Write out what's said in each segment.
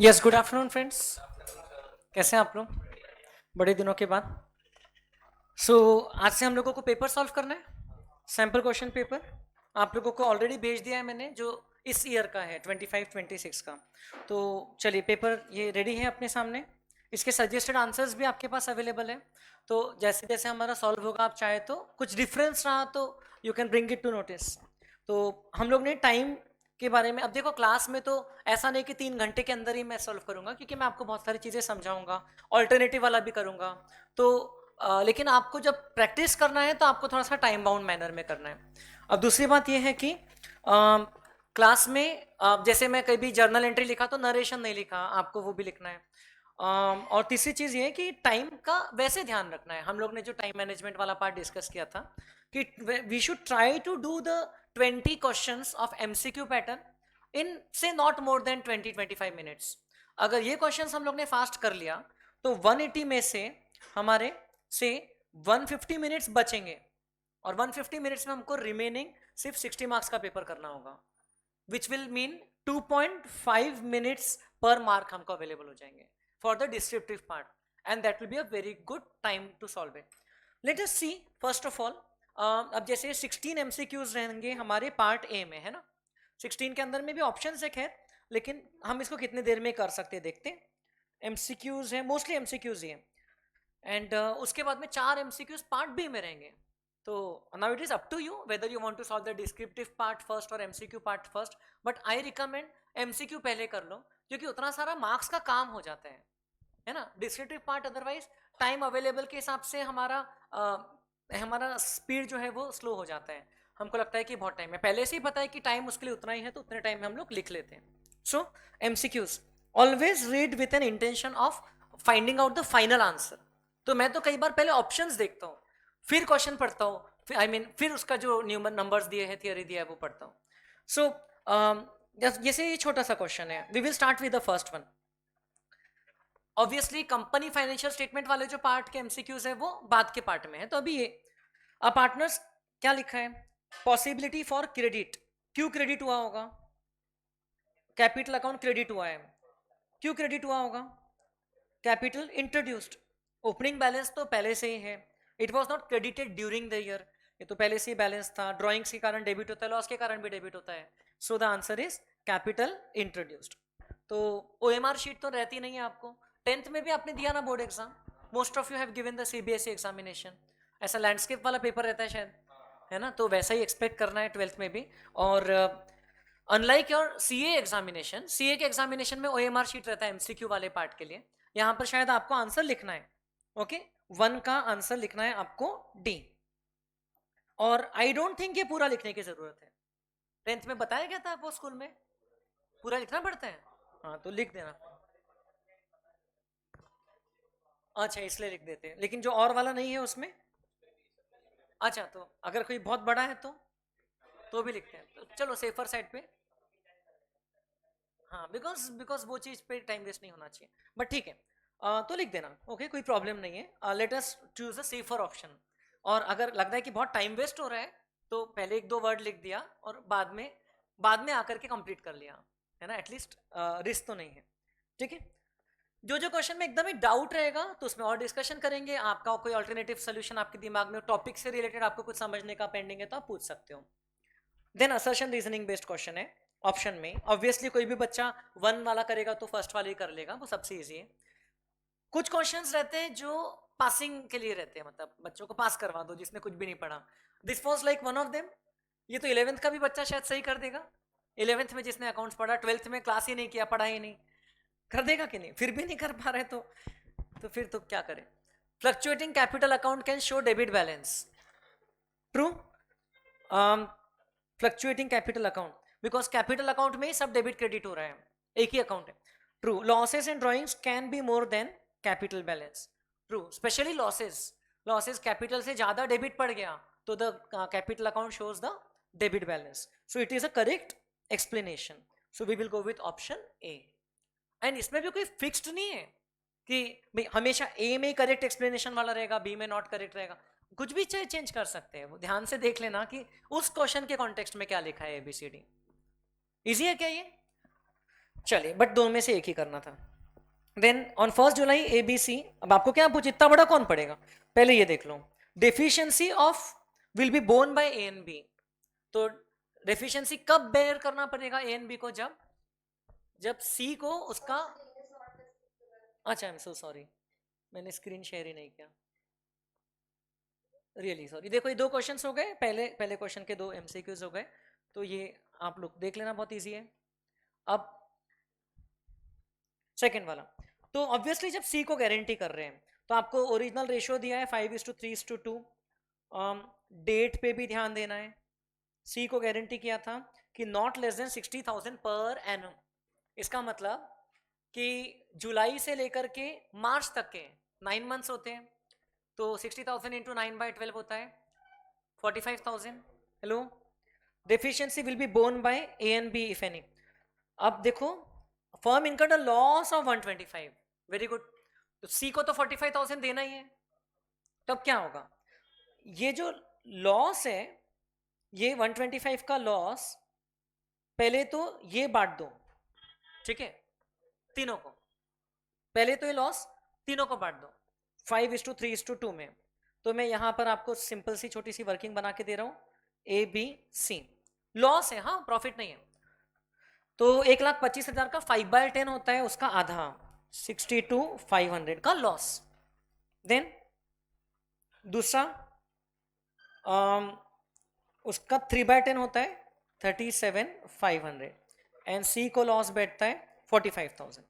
Yes, good afternoon friends. कैसे हैं आप लोग? बड़े दिनों के बाद। आज से हम लोगों को पेपर सॉल्व करना है, सैम्पल क्वेश्चन पेपर। आप लोगों को ऑलरेडी भेज दिया है मैंने, जो इस ईयर का है 25-26 का। तो चलिए, पेपर ये रेडी है अपने सामने। इसके सजेस्टेड आंसर्स भी आपके पास अवेलेबल है। तो जैसे जैसे हमारा सॉल्व होगा, आप चाहे तो कुछ डिफरेंस रहा तो you can bring it to notice. तो हम लोग ने टाइम के बारे में, अब देखो क्लास में तो ऐसा नहीं कि 3 घंटे के अंदर ही मैं सॉल्व करूंगा, क्योंकि मैं आपको बहुत सारी चीज़ें समझाऊंगा, ऑल्टरनेटिव वाला भी करूंगा। तो लेकिन आपको जब प्रैक्टिस करना है तो आपको थोड़ा सा टाइम बाउंड मैनर में करना है। अब दूसरी बात यह है कि क्लास में जैसे मैं कभी जर्नल एंट्री लिखा तो नरेशन नहीं लिखा, आपको वो भी लिखना है। और तीसरी चीज़ ये है कि टाइम का वैसे ध्यान रखना है। हम लोग ने जो टाइम मैनेजमेंट वाला पार्ट डिस्कस किया था कि we should try to do the 20 questions of MCQ pattern इन से नॉट मोर देन 20-25 मिनट्स। अगर ये क्वेश्चंस हम लोग ने फास्ट कर लिया तो 180 में से हमारे से 150 मिनट्स बचेंगे, और 150 मिनट्स में हमको रिमेनिंग सिर्फ 60 मार्क्स का पेपर करना होगा, विच विल मीन 2.5 मिनट्स पर मार्क हमको अवेलेबल हो जाएंगे for the descriptive part, and that will be a very good time to solve it. Let us see first of all. अब जैसे 16 एमसीक्यूज रहेंगे हमारे पार्ट ए में, है ना। 16 के अंदर में भी ऑप्शन है खैर, लेकिन हम इसको कितने देर में कर सकते हैं देखते हैं। एमसीक्यूज है, मोस्टली एमसीक्यूज ही है। एंड उसके बाद में 4 एमसीक्यूज पार्ट बी में रहेंगे। तो now it is up to you whether you want to solve the descriptive part first or MCQ part first, but I recommend MCQ पहले कर लो, क्योंकि उतना सारा मार्क्स का काम हो जाता है ना। Descriptive part otherwise time available के हिसाब से हमारा स्पीड जो है वो स्लो हो जाता है। हमको लगता है कि बहुत टाइम है, पहले से ही पता है कि टाइम उसके लिए उतना ही है, तो उतने टाइम में हम लोग लिख लेते हैं। So MCQs always read with an intention of finding out the final answer. तो मैं तो कई बार पहले ऑप्शंस देखता हूँ, फिर क्वेश्चन पढ़ता हूँ, फिर उसका जो न्यूमर नंबर्स दिए हैं, थियरी दिया है, वो पढ़ता हूँ। सो जैसे ये छोटा सा क्वेश्चन है, we will start with the first one. Obviously company financial statement वाले जो पार्ट के एमसीक्यूज है वो बाद के पार्ट में है। तो अभी ये पार्टनर्स क्या लिखा है, पॉसिबिलिटी फॉर क्रेडिट, क्यों क्रेडिट हुआ होगा? कैपिटल अकाउंट क्रेडिट हुआ है, क्यों क्रेडिट हुआ होगा? Capital introduced. ओपनिंग बैलेंस तो पहले से ही है, it was not credited during the year, ये तो पहले से ही बैलेंस था। ड्रॉइंग्स के कारण डेबिट होता है, लॉस के कारण भी डेबिट होता है। So the answer is capital introduced. तो ओएमआर शीट तो रहती नहीं है आपको, 10th में भी आपने दिया ना board exam, most of you have given the CBSE examination. ऐसा लैंडस्केप वाला पेपर रहता है शायद, है ना। तो वैसा ही एक्सपेक्ट करना है 12th में भी। और unlike your CA examination, CA के एग्जामिनेशन में ओएमआर शीट रहता है एमसीक्यू वाले पार्ट के लिए। यहाँ पर शायद आपको आंसर लिखना है, ओके, 1 का आंसर लिखना है आपको डी। और आई डोंट थिंक ये पूरा लिखने की जरूरत है, 10th में बताया गया था आपको स्कूल में पूरा लिखना पड़ता है। हाँ, तो लिख देना। अच्छा, इसलिए लिख देते हैं, लेकिन जो और वाला नहीं है उसमें, अच्छा, तो अगर कोई बहुत बड़ा है तो भी लिखते हैं, तो चलो सेफर साइड पे। हाँ, बिकॉज बिकॉज वो चीज़ पे टाइम वेस्ट नहीं होना चाहिए, बट ठीक है। तो लिख देना, ओके, कोई प्रॉब्लम नहीं है। Let us choose a safer option. और अगर लगता है कि बहुत टाइम वेस्ट हो रहा है तो पहले 1-2 वर्ड लिख दिया और बाद में आकर के कंप्लीट कर लिया, है ना। एटलीस्ट रिस्क तो नहीं है, ठीक है। जो जो क्वेश्चन में एकदम ही डाउट रहेगा तो उसमें और डिस्कशन करेंगे। आपका कोई ऑल्टरनेटिव सोल्यूशन आपके दिमाग में, टॉपिक से रिलेटेड आपको कुछ समझने का पेंडिंग है तो आप पूछ सकते हो। Then assertion reasoning based question है ऑप्शन में। ऑब्वियसली कोई भी बच्चा 1 वाला करेगा तो फर्स्ट वाले ही कर लेगा, वो सबसे ईजी है। कुछ क्वेश्चंस रहते हैं जो पासिंग के लिए रहते हैं, मतलब बच्चों को पास करवा दो जिसने कुछ भी नहीं पढ़ा। This was like one of them. ये तो 11th का भी बच्चा शायद सही कर देगा। 11th में जिसने अकाउंट्स पढ़ा, 12th में क्लास ही नहीं किया, पढ़ा ही नहीं, कर देगा कि नहीं? फिर भी नहीं कर पा रहे तो फिर तो क्या करें। Fluctuating capital account can show debit balance, true. Fluctuating capital account, because capital account में ही सब डेबिट क्रेडिट हो रहा है, एक ही अकाउंट है, true. Losses and drawings can be more than capital balance, true. Specially losses capital से ज्यादा डेबिट पड़ गया तो the capital account shows the debit balance. So it is a correct explanation. So we will go with option A. And इसमें भी कोई fixed नहीं है कि भाई हमेशा ए में करेक्ट एक्सप्लेनेशन वाला रहेगा, बी में नॉट करेक्ट रहेगा, कुछ भी चेंज कर सकते हैं। वो ध्यान से देख लेना कि उस क्वेश्चन के कॉन्टेक्स्ट में क्या लिखा है, एबीसीडी। इजी है क्या ये? चलिए, बट दोनों में से एक ही करना था। देन ऑन 1 जुलाई ABC, अब आपको क्या पूछ, इतना बड़ा कौन पड़ेगा, पहले ये देख लो। Deficiency of will be borne by A and B, तो डेफिशिएंसी कब बेयर करना पड़ेगा ए एंड बी को, जब सी को उसका, अच्छा आई एम सो सॉरी, मैंने स्क्रीन शेयर ही नहीं किया, रियली सॉरी। देखो ये दो क्वेश्चंस हो गए, पहले क्वेश्चन के दो एमसीक्यूज हो गए, तो ये आप लोग देख लेना, बहुत इजी है। अब सेकेंड वाला, तो ऑब्वियसली जब सी को गारंटी कर रहे हैं तो आपको ओरिजिनल रेशियो दिया है 5:3:2, डेट पे भी ध्यान देना है। सी को गारंटी किया था कि not less than 60,000 per annum, इसका मतलब कि जुलाई से लेकर के मार्च तक के 9 मंथ्स होते हैं, तो 60,000 इंटू 9/12 होता है 45,000। Hello, deficiency will be borne by A and B if any. अब देखो, firm incurred a loss of 125, very good, तो सी को तो 45,000 देना ही है, तब क्या होगा, ये जो लॉस है, ये 125 का लॉस, पहले तो ये बांट दो, ठीक है, तीनों को, पहले तो ये लॉस तीनों को बांट दो 5:3:2 में। तो मैं यहां पर आपको सिंपल सी छोटी सी वर्किंग बना के दे रहा हूं, ABC, लॉस है, हाँ प्रॉफिट नहीं है, तो 1,25,000 का 5/10 होता है, उसका आधा 62,500 का लॉस। देन दूसरा उसका 3/10 होता है 37,500, एंड सी को लॉस बैठता है 45,000,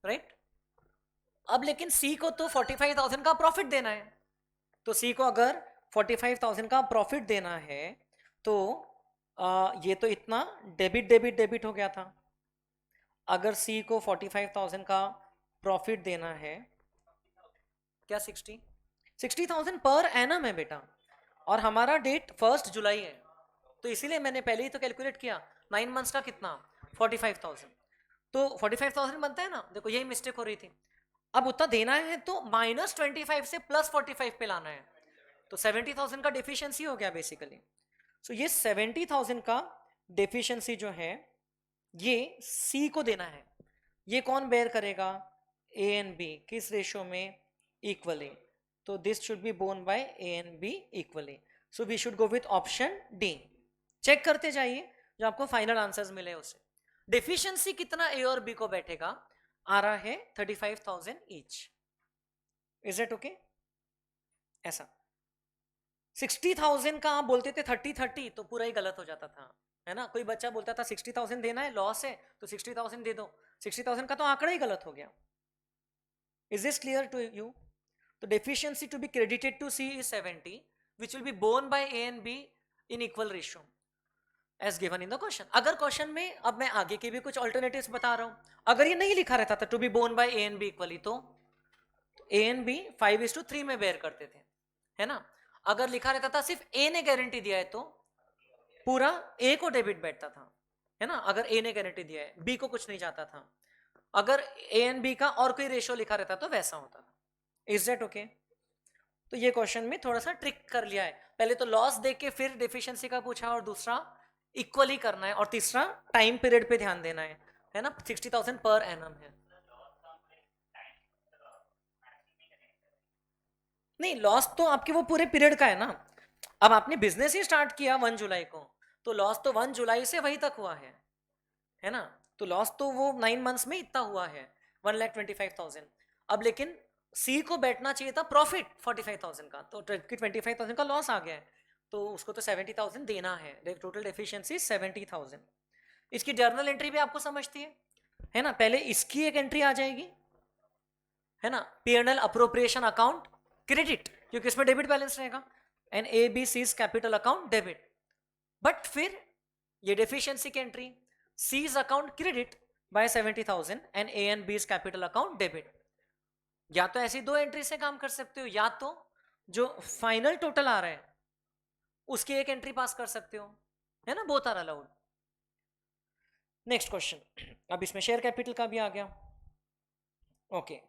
राइट। अब लेकिन सी को तो 45,000 का प्रॉफिट देना है, तो सी को अगर 45,000 का प्रॉफिट देना है तो ये तो इतना डेबिट डेबिट डेबिट हो गया था। अगर सी को 45,000 का प्रॉफिट देना है, क्या 60,000 पर एनम है बेटा, और हमारा डेट 1 जुलाई है, तो इसीलिए मैंने पहले ही तो कैलकुलेट किया 9 मंथ्स का कितना 45,000, तो 45,000 बनता है ना, देखो यही मिस्टेक हो रही थी। अब उतना देना है तो -25 से +45 पे लाना है, तो 70,000 का डेफिशिएंसी हो गया बेसिकली। सो ये 70,000 का डेफिशिएंसी जो है ये सी को देना है, ये कौन बेयर करेगा, ए एंड बी, किस रेशियो में, इक्वली, तो this should be borne by A and B equally, so we should go with option D. Check करते जाइए, जो आपको फाइनल आंसर्स मिले उससे डेफिशिएंसी कितना ए और बी को बैठेगा, आ रहा है 35,000 ईच। Is it okay? ऐसा 60,000 का आप बोलते थे 30-30, तो पूरा ही गलत हो जाता था, है ना। कोई बच्चा बोलता था 60,000 देना है, लॉस है तो 60,000 दे दो, 60,000 का तो आंकड़ा ही गलत हो गया। Is this clear to you? तो deficiency to be credited to C is 70, which will be borne by A and B in equal ratio as given in the question. अगर क्वेश्चन में, अब मैं आगे के भी कुछ ऑल्टरनेटिव्स बता रहा हूं, अगर ये नहीं लिखा रहता था to be borne by A and B equally, तो ए एंड बी 5:3 में बेयर करते थे, है ना। अगर लिखा रहता था सिर्फ ए ने गारंटी दिया है तो पूरा ए को डेबिट बैठता था, है ना, अगर ए ने गारंटी दिया है, बी को कुछ नहीं जाता था। अगर ए एंड बी का और कोई रेशियो लिखा रहता तो वैसा होता था। Is that okay? तो ये क्वेश्चन में थोड़ा सा ट्रिक कर लिया है, पहले तो लॉस देख के फिर डेफिशिएंसी का पूछा, और दूसरा इक्वली करना है, और तीसरा टाइम पीरियड पे ध्यान देना है ना, 60,000 पर एनम है। नहीं, लॉस तो आपके वो पूरे पीरियड का है ना, अब आपने बिजनेस ही स्टार्ट किया 1 जुलाई को, तो लॉस तो 1 जुलाई से वही तक हुआ है ना, तो लॉस तो वो 9 मंथ्स में इतना हुआ है 1,25,000। अब लेकिन सी को बैठना चाहिए था प्रॉफिट 45,000 का, तो 25,000 का लॉस आ गया है, तो उसको तो 70,000 देना है, टोटल डेफिशिएंसी 70,000। इसकी जर्नल एंट्री भी आपको समझती है ना, पहले इसकी एक एंट्री आ जाएगी, है ना, P&L अप्रोप्रिएशन अकाउंट क्रेडिट, क्योंकि इसमें डेबिट बैलेंस रहेगा, and A B C's capital account debit, but फिर ये डेफिशिएंसी की entry, C's account credit by 70,000 and A and B's capital account debit. या तो ऐसी दो एंट्री से काम कर सकते हो, या तो जो फाइनल टोटल आ रहा है उसकी एक एंट्री पास कर सकते हो, है ना, both are allowed. Next question, अब इसमें शेयर कैपिटल का भी आ गया। ओके,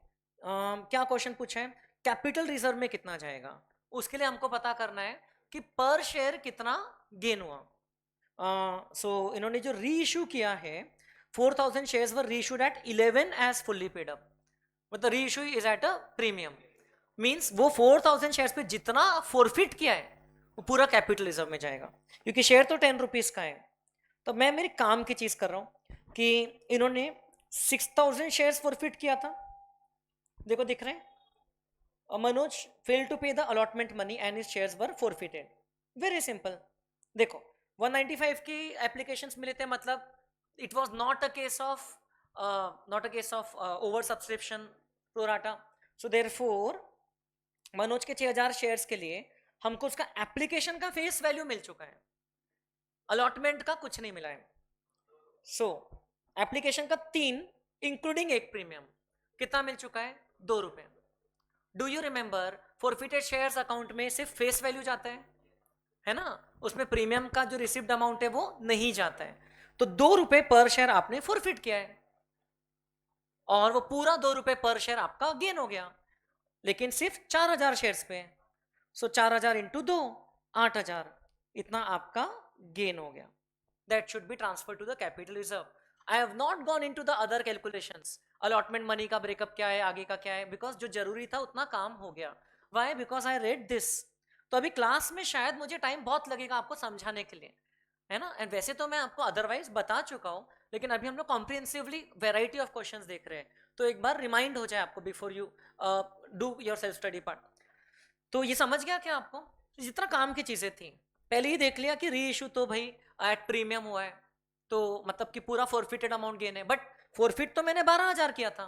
क्या क्वेश्चन पूछा है, कैपिटल रिजर्व में कितना जाएगा, उसके लिए हमको पता करना है कि पर शेयर कितना गेन हुआ। सो इन्होंने जो री इशू किया है 4,000 shares were reissued at 11 as fully paid up, मतलब reissue is at a premium, means वो 4,000 शेयर्स पे जितना फोरफिट किया है वो पूरा कैपिटल रिजर्व में जाएगा, क्योंकि शेयर तो 10 रुपीज का है। तो मैं मेरे काम की चीज कर रहा हूं कि इन्होंने 6,000 शेयर्स फोरफिट किया था, देखो दिख रहे हैं, मनोज फेल टू पे the allotment money and his shares were forfeited. Very simple, देखो 195 की एप्लीकेशंस मिले थे, मतलब it was not a case of over subscription pro rata, so therefore Manoj के 6,000 शेयर्स के लिए हमको उसका एप्लीकेशन का फेस वैल्यू मिल चुका है, अलॉटमेंट का कुछ नहीं मिला है। सो एप्लीकेशन का 3 इंक्लूडिंग एक प्रीमियम कितना मिल चुका है, 2 रुपए। Do you remember forfeited shares account में सिर्फ फेस वैल्यू जाता है ना, उसमें प्रीमियम का जो रिसीव्ड अमाउंट है वो नहीं जाता है। तो 2 रुपए पर शेयर आपने फॉरफिट किया है और वो पूरा 2 रुपए पर शेयर आपका गेन हो गया, लेकिन सिर्फ 4,000 शेयर्स पे। सो 4,000 इंटू 2 8,000, इतना आपका गेन हो गया। That should be transfer to the capital reserve. I have not gone into the other calculations, allotment money का ब्रेकअप क्या है, आगे का क्या है, बिकॉज जो जरूरी था उतना काम हो गया। Why? Because I read this. तो अभी क्लास में शायद मुझे टाइम बहुत लगेगा आपको समझाने के लिए, है ना, एंड वैसे तो मैं आपको अदरवाइज बता चुका हूं, लेकिन अभी हम लोग कॉम्प्रिहेंसिवली वेराइटी ऑफ क्वेश्चंस देख रहे हैं, तो एक बार रिमाइंड हो जाए आपको before you do your self study part. तो ये समझ गया क्या आपको? जितना काम की चीजें थी पहले ही देख लिया कि री इशू तो भाई एट प्रीमियम हुआ है, तो मतलब कि पूरा फोरफिटेड अमाउंट गेन है, बट फोरफिट तो मैंने 12,000 किया था,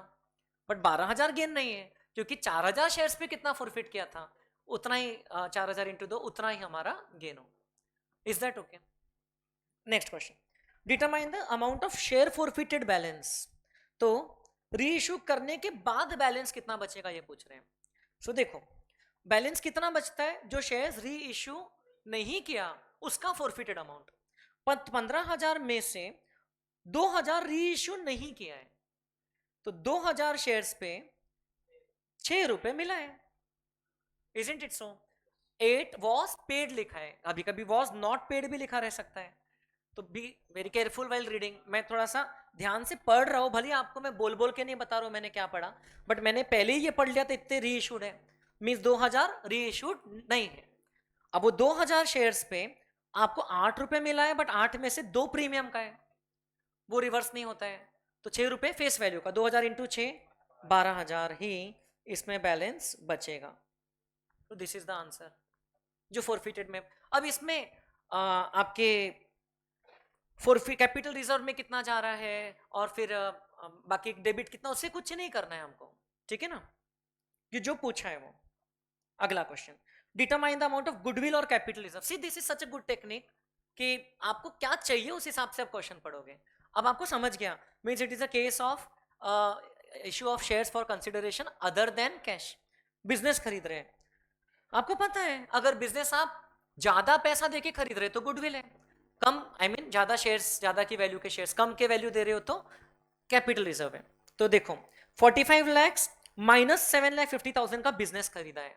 बट 12,000 गेन नहीं है, क्योंकि 4,000 शेयर्स पे कितना फोरफिट किया था, उतना ही 4,000 इंटू 2 उतना ही हमारा गेन हो। Is that okay? Next question, determine the amount of share forfeited balance. तो री इशू करने के बाद बैलेंस कितना बचेगा ये पूछ रहे हैं। सो देखो बैलेंस कितना बचता है, जो शेयर्स री इशू नहीं किया उसका फॉरफिटेड अमाउंट। 15,000 में से 2,000 री इशू नहीं किया है, तो 2,000 शेयर्स पे 6 रुपए मिला है। Isn't it so? 8 was paid लिखा है, अभी कभी was not paid भी लिखा रह सकता है, तो B very careful while reading. मैं थोड़ा सा ध्यान से पढ़ रहा हूँ, भले आपको मैं बोल बोल के नहीं बता रहा हूँ मैंने क्या पढ़ा, बट मैंने पहले ही ये पढ़ लिया था, इतने री इशूड है, मीन्स 2,000 री इशूड नहीं है। अब वो 2,000 शेयर्स पे आपको 8 रुपए मिला है, बट 8 में से 2 प्रीमियम का है, वो रिवर्स नहीं होता है, तो 6 रुपए फेस वैल्यू का, 2,000 इंटू 6 12,000 ही इसमें बैलेंस बचेगा। तो दिस इज द आंसर जो फॉरफिटेड में। अब इसमें आपके फॉरफिट कैपिटल रिजर्व में कितना जा रहा है और फिर बाकी डेबिट कितना, उससे कुछ नहीं करना है हमको, ठीक है ना, ये जो पूछा है वो। अगला question, determine the amount of goodwill और capital reserve. See this is such a good technique कि आपको क्या चाहिए उस हिसाब से आप क्वेश्चन पढ़ोगे। अब आपको समझ गया, means it is a case of issue of shares for consideration other than cash. Business खरीद रहे हैं, आपको पता है अगर बिजनेस आप ज्यादा पैसा देके खरीद रहे तो गुडविल है, कम आई मीन ज्यादा शेयर्स, ज्यादा की वैल्यू के शेयर्स कम के वैल्यू दे रहे हो तो कैपिटल रिजर्व है। तो देखो 45 लाख माइनस 7,50,000 का बिजनेस खरीदा है,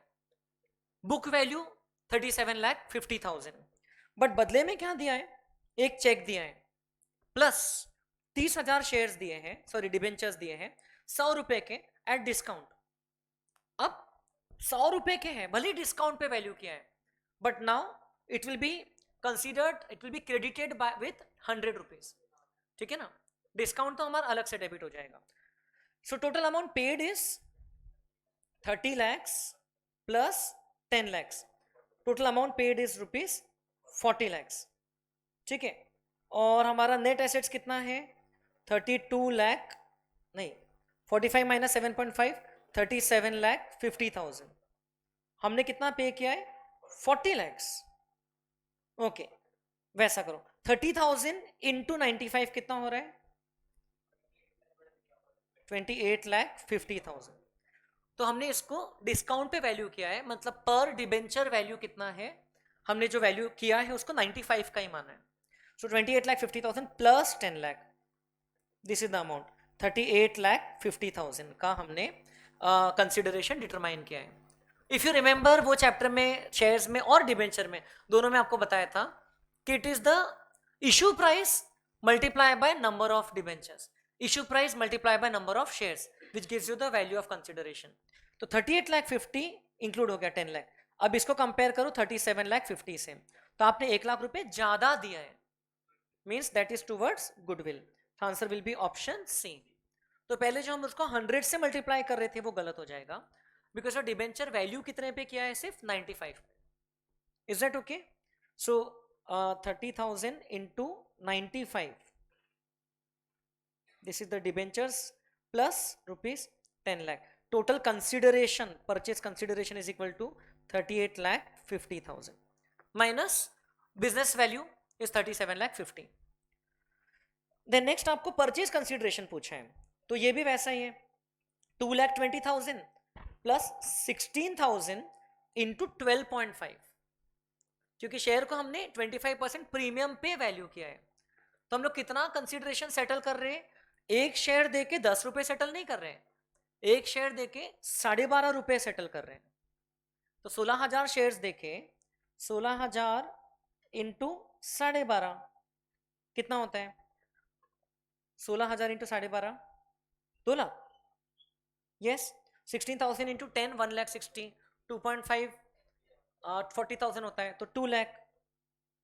बुक वैल्यू 37,50,000, बट बदले में क्या दिया है, एक चेक दिया है प्लस 30,000 शेयर्स दिए हैं, सॉरी डिबेंचर्स दिए हैं 100 रुपए के एट डिस्काउंट। अब 100 रुपए के हैं, भले डिस्काउंट पे वैल्यू किया है, but now it will be considered, it will be credited bye with 100 rupees, ठीक है ना, डिस्काउंट तो हमारा अलग से डेबिट हो जाएगा। So total amount paid is 30 lakhs plus 10 lakhs, total amount paid is rupees 40 lakhs, ठीक है। और हमारा नेट एसेट्स कितना है 32 लाख, नहीं 45 माइनस 7.5 37,50,000, हमने कितना पे किया है 40 lakhs, ओके। वैसा करो 30,000 इंटू 95 कितना हो रहा है 28,50,000, तो हमने इसको डिस्काउंट पे वैल्यू किया है, मतलब पर डिबेंचर वैल्यू कितना है, हमने जो वैल्यू किया है उसको 95 का ही माना है। सो 28,50,000 plus 10 lakh, this is the amount 38,50,000 का हमने कंसिडरेशन डिटरमाइन किया है। इफ यू रिमेंबर वो चैप्टर में शेयर्स में और डिबेंचर में दोनों में आपको बताया था कि it is the issue price multiply by number of debentures, issue price multiply by number of shares, which gives you the value of consideration. तो 38,50,000 इंक्लूड हो गया 10 लाख. अब इसको कंपेयर करो 37,50,000 से, तो आपने 1 लाख रुपए ज्यादा दिया है, means that is towards goodwill. Answer will be option C. तो पहले जो हम उसको 100 से मल्टीप्लाई कर रहे थे वो गलत हो जाएगा, बिकॉज ऑफ डिबेंचर वैल्यू कितने पे किया है, सिर्फ 95. Is that okay? So 30,000 into 95, this is the debentures plus rupees 10 lakh. Total consideration, purchase consideration is equal to 38,50,000 minus business value is 37,50,000. Then next आपको purchase consideration पूछा है, तो ये भी वैसा ही है, 2,20,000 plus 16,000 into 12.5. क्योंकि शेयर को हमने 25% प्रीमियम पे वैल्यू किया है, तो हम लोग कितना कंसिडरेशन सेटल कर रहे हैं, एक शेयर देके 10 रुपए सेटल नहीं कर रहे हैं, एक शेयर देके 12.5 रुपए सेटल कर रहे हैं. तो 16,000 शेयर्स देके 16,000 इंटू 12.5 कितना होता है, 16,000 इंटू 12.5 2 लाख. यस. 16,000 इंटू 10 1,60,000, 2.5 40,000 होता है, तो 2 लाख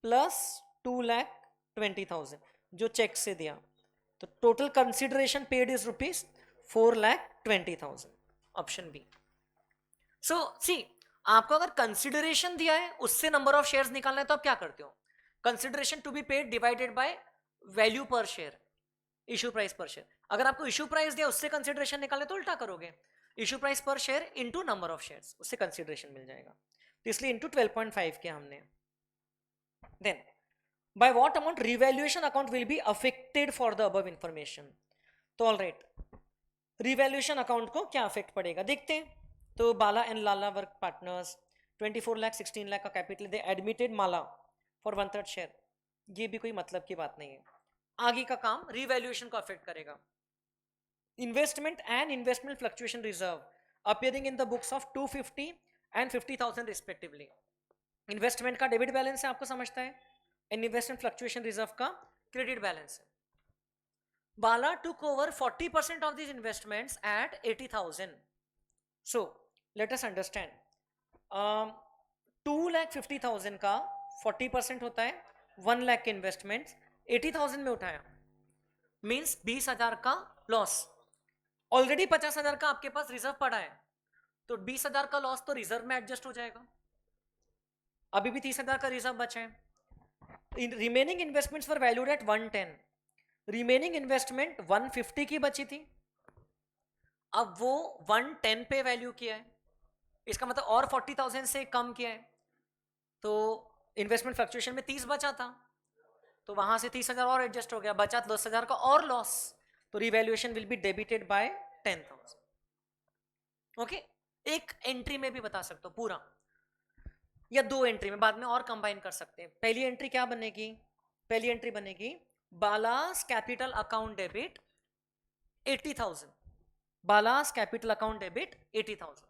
प्लस 2,20,000 जो चेक से दिया, तो total consideration paid is rupees 4,20,000. Option B. So see, आपको अगर कंसिडरेशन दिया है उससे नंबर ऑफ शेयर्स निकालना है तो आप क्या करते हो, consideration to be paid divided by value per share, issue price per share. अगर आपको इशू प्राइस दिया उससे कंसिडरेशन निकालना तो उल्टा करोगे, issue price per share into number of shares, उससे कंसिडरेशन मिल जाएगा. तो इसलिए इंटू 12.5 किया हमने. Then by what amount revaluation account will be affected for the above information. तो ऑल राइट, रिवैल्यूएशन अकाउंट को क्या अफेक्ट पड़ेगा देखते हैं. तो Bala and Lala work partners 24 lakh 16 lakh का capital, they admitted Mala for 1/3 share. ये भी कोई मतलब की बात नहीं है. आगे का काम रिवैल्यूएशन को अफेक्ट करेगा. Investment and investment fluctuation reserve appearing in the books of 250 and 50,000 respectively. Investment का डेबिट बैलेंस है, आपको समझता है, एंड इन्वेस्टमेंट फ्लक्चुएशन रिजर्व का क्रेडिट बैलेंस है. Bala took over 40% of this investments at 80,000. So let us understand, 2,50,000 का 40% होता है 1 लाख के इन्वेस्टमेंट, 80,000 में उठाया, मीन्स 20,000 का लॉस. ऑलरेडी 50,000 का आपके पास रिजर्व पड़ा है, तो 20,000 का लॉस तो रिजर्व में एडजस्ट हो जाएगा. अभी भी 30,000 का रिजर्व बचा है. Remaining investments were valued at 110. Remaining investment 150 की बची थी, अब वो 110 पे वैल्यू किया है, इसका मतलब और 40,000 से कम किया है, तो इन्वेस्टमेंट फ्लक्चुएशन में 30 बचा था, तो वहां से 30,000 और एडजस्ट हो गया, बचा 10,000 का और लॉस, तो revaluation will be debited by 10,000. Okay, एक एंट्री में भी बता सकते हो पूरा, या 2 एंट्री में, बाद में और कंबाइन कर सकते हैं. पहली एंट्री क्या बनेगी, पहली एंट्री बनेगी Bala's capital account debit 80,000, Bala's capital account debit 80,000,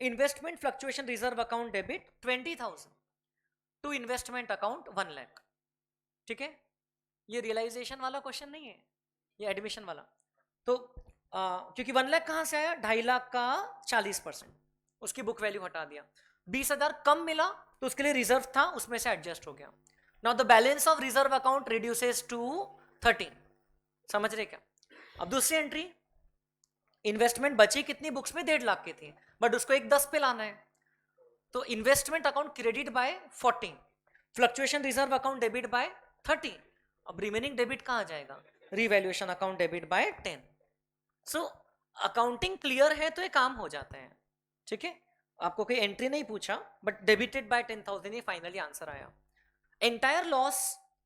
investment fluctuation reserve account debit 20,000 to investment account 1 lakh. ठीक है, ये रियलाइजेशन वाला क्वेश्चन नहीं है, ये एडमिशन वाला. तो क्योंकि 1 लाख कहां से आया, 2.5 लाख का 40%, उसकी बुक वैल्यू हटा दिया, 20,000 कम मिला तो उसके लिए रिजर्व था, उसमें से एडजस्ट हो गया. Now the balance of reserve account reduces to 13. समझ रहे क्या? अब दूसरी एंट्री, इन्वेस्टमेंट बची कितनी बुक्स में, 1.5 लाख की थी, बट उसको एक 10 पे लाना है, तो investment account credit bye 14, fluctuation reserve account debit bye 30. अब रिमेनिंग डेबिट कहां जाएगा, revaluation account debit bye 10. So accounting clear है तो ये काम हो जाता है. ठीक है, आपको कोई एंट्री नहीं पूछा, बट डेबिटेड बाय 10,000 ये फाइनली आंसर आया. एंटायर लॉस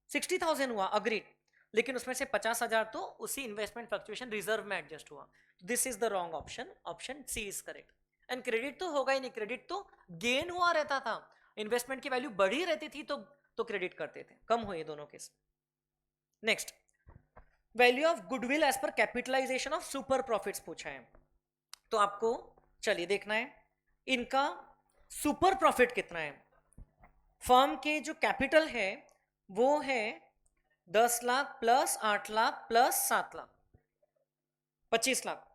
60,000 हुआ, अग्रीड, लेकिन उसमें से 50,000 तो उसी इन्वेस्टमेंट फ्लक्चुएशन रिजर्व में एडजस्ट हुआ. This is the wrong option, option C is correct. And credit तो होगा ही नहीं, क्रेडिट तो गेन हुआ रहता था, इन्वेस्टमेंट की वैल्यू बढ़ी रहती थी तो क्रेडिट करते थे, कम हुए दोनों case. Next, value of goodwill as per capitalisation of super profits पूछा है, तो आपको चलिए देखना है इनका सुपर प्रॉफिट कितना है. फर्म के जो कैपिटल है वो है 10 लाख प्लस 8 लाख प्लस 7 लाख 25 लाख,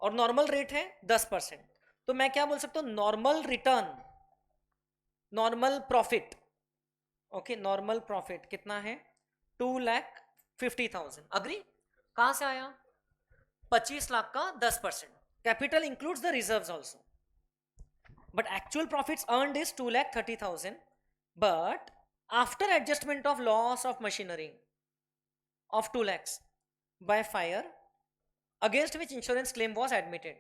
और नॉर्मल रेट है 10%। तो मैं क्या बोल सकता हूं, normal return, normal profit, okay, normal profit कितना है 2,50,000। अग्री? कहां से आया? 25 लाख का 10%। Capital includes the reserves also, but actual profits earned is 2,30,000, but after adjustment of loss of machinery of 2 lakhs by fire against which insurance claim was admitted.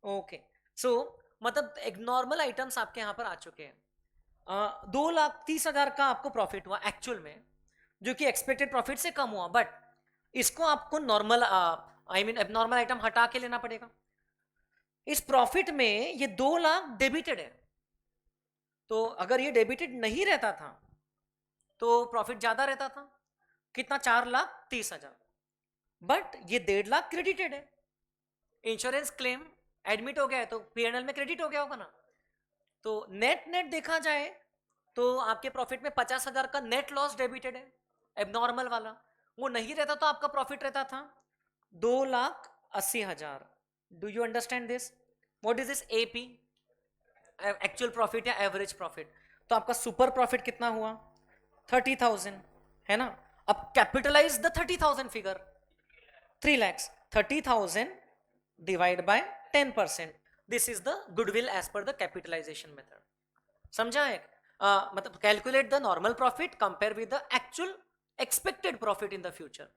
Okay, so मतलब एक normal items आपके यहां पर आ चुके हैं। 2,30,000 का आपको profit हुआ एक्चुअल में, जो कि एक्सपेक्टेड प्रॉफिट से कम हुआ, बट इसको आपको normal I mean abnormal item हटा के लेना पड़ेगा। इस प्रॉफिट में ये 2 लाख डेबिटेड है, तो अगर ये डेबिटेड नहीं रहता था तो प्रॉफिट ज्यादा रहता था, कितना 4,30,000, बट ये 1.5 लाख क्रेडिटेड है। इंश्योरेंस क्लेम एडमिट हो गया है तो पीएनएल में क्रेडिट हो गया होगा ना। तो नेट नेट देखा जाए तो आपके प्रॉफिट में 50,000 का नेट लॉस डेबिटेड है, एबनॉर्मल वाला। वो नहीं रहता तो आपका प्रॉफिट रहता था 2,80,000। Do you understand this? What is this AP? Actual profit या एवरेज प्रॉफिट। तो आपका सुपर प्रॉफिट कितना हुआ 30,000, है ना। अब capitalise the 30,000 figure, 3 lakhs, 30,000 divide by 10%, this is the goodwill as per the capitalisation method. समझा है? मतलब calculate the normal profit compare with the actual expected profit in the future.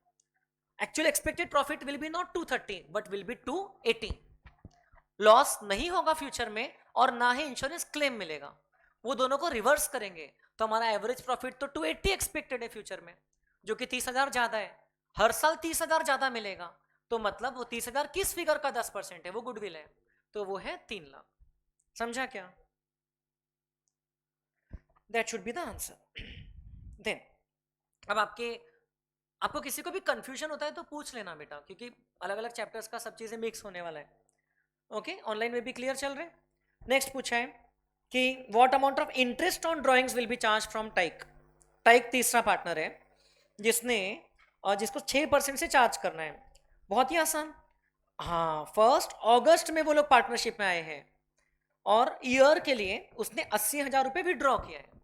Actual expected profit will be not 230 but will be 280। Loss नहीं होगा future में और ना ही insurance claim मिलेगा, वो दोनों को रिवर्स करेंगे तो हमारा एवरेज प्रॉफिट तो 280 एक्सपेक्टेड है फ्यूचर में, जो कि 30,000 ज्यादा है। हर साल 30,000 ज्यादा मिलेगा, तो मतलब वो 30,000 किस फिगर का 10% है? वो गुडविल है, तो वो है 3 लाख। समझा क्या? That should be the answer. Then अब आपको किसी को भी कंफ्यूजन होता है तो पूछ लेना बेटा, क्योंकि अलग अलग चैप्टर्स का सब चीजें मिक्स होने वाला है। ओके, ऑनलाइन में भी क्लियर चल रहे। नेक्स्ट पूछा है कि what amount of interest on drawings will be charge from Tyke. Tyke तीसरा पार्टनर है जिसको 6% से चार्ज करना है। बहुत ही आसान, हाँ, 1 अगस्त में वो लोग पार्टनरशिप में आए हैं और ईयर के लिए उसने 80,000 रुपये विड्रॉ किया है।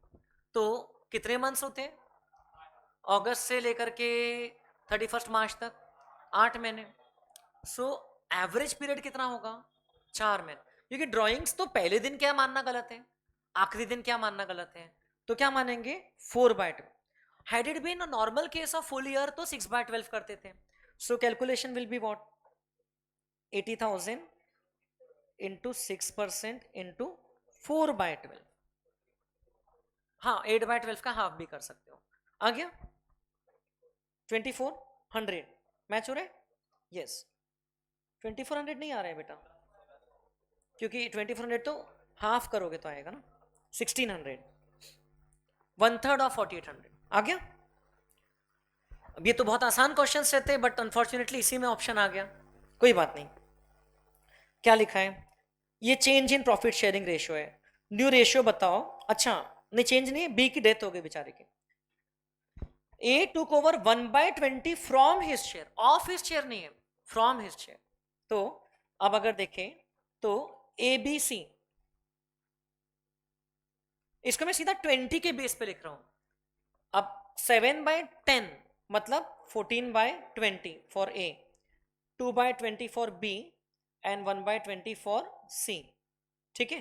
तो कितने मंथ्स होते हैं अगस्त से लेकर के 31 मार्च तक? 8 महीने। सो एवरेज पीरियड कितना होगा? 4 महीने। क्योंकि ड्राइंग्स तो पहले दिन क्या मानना गलत है, आखिरी दिन क्या मानना गलत है, तो क्या मानेंगे 4/12। Had it been a normal case of full year तो 6/12 करते थे। So calculation will be what, 80,000 into 6% into 4/12। हाँ, 8/12 का हाफ भी कर सकते हो। आ गया 2400 मैच हो रहा है? यस, 2400 नहीं आ रहा है बेटा, क्योंकि 2400 तो हाफ करोगे तो आएगा ना 1600, 1/3 ऑफ 4800। आ गया? अब ये तो बहुत आसान क्वेश्चन रहते हैं, बट अनफॉर्चुनेटली इसी में ऑप्शन आ गया, कोई बात नहीं। क्या लिखा है? ये change in profit sharing ratio है। न्यू रेशियो बताओ। अच्छा, नहीं चेंज नहीं है, बी की डेथ हो गई बेचारे की। A took over 1/20 from his share, of his share नहीं है, फ्रॉम हिज शेयर। तो अब अगर देखें तो ए बी सी, इसको मैं सीधा 20 के बेस पे लिख रहा हूं। अब 7/10 मतलब 14/20 for A, 2/20 for B and 1/20 for C. ठीक है,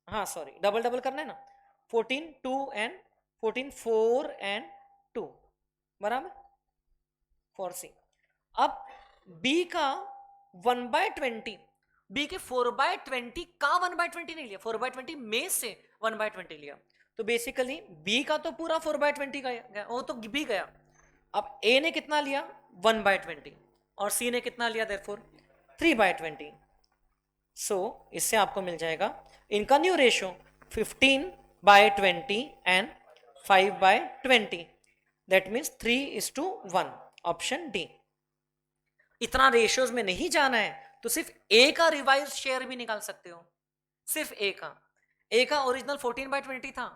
हाँ सॉरी, डबल डबल करना है ना, 14 2 एंड 14 4 एंड 2 बराबर फॉर सी। अब बी का 1/20, बी के 4/20 का 1/20 नहीं लिया, 4/20 में से 1/20 लिया, तो बेसिकली बी का तो पूरा 4/20 गया, वो तो बी गया। अब ए ने कितना लिया 1/20 और सी ने कितना लिया देयरफॉर 3/20। सो इससे आपको मिल जाएगा इनका new ratio 15/20 and 5/20, that means 3:1, option D. इतना रेशियोज में नहीं जाना है तो सिर्फ ए का रिवाइज शेयर भी निकाल सकते हो, सिर्फ ए का। ए का ओरिजिनल 14/20 था,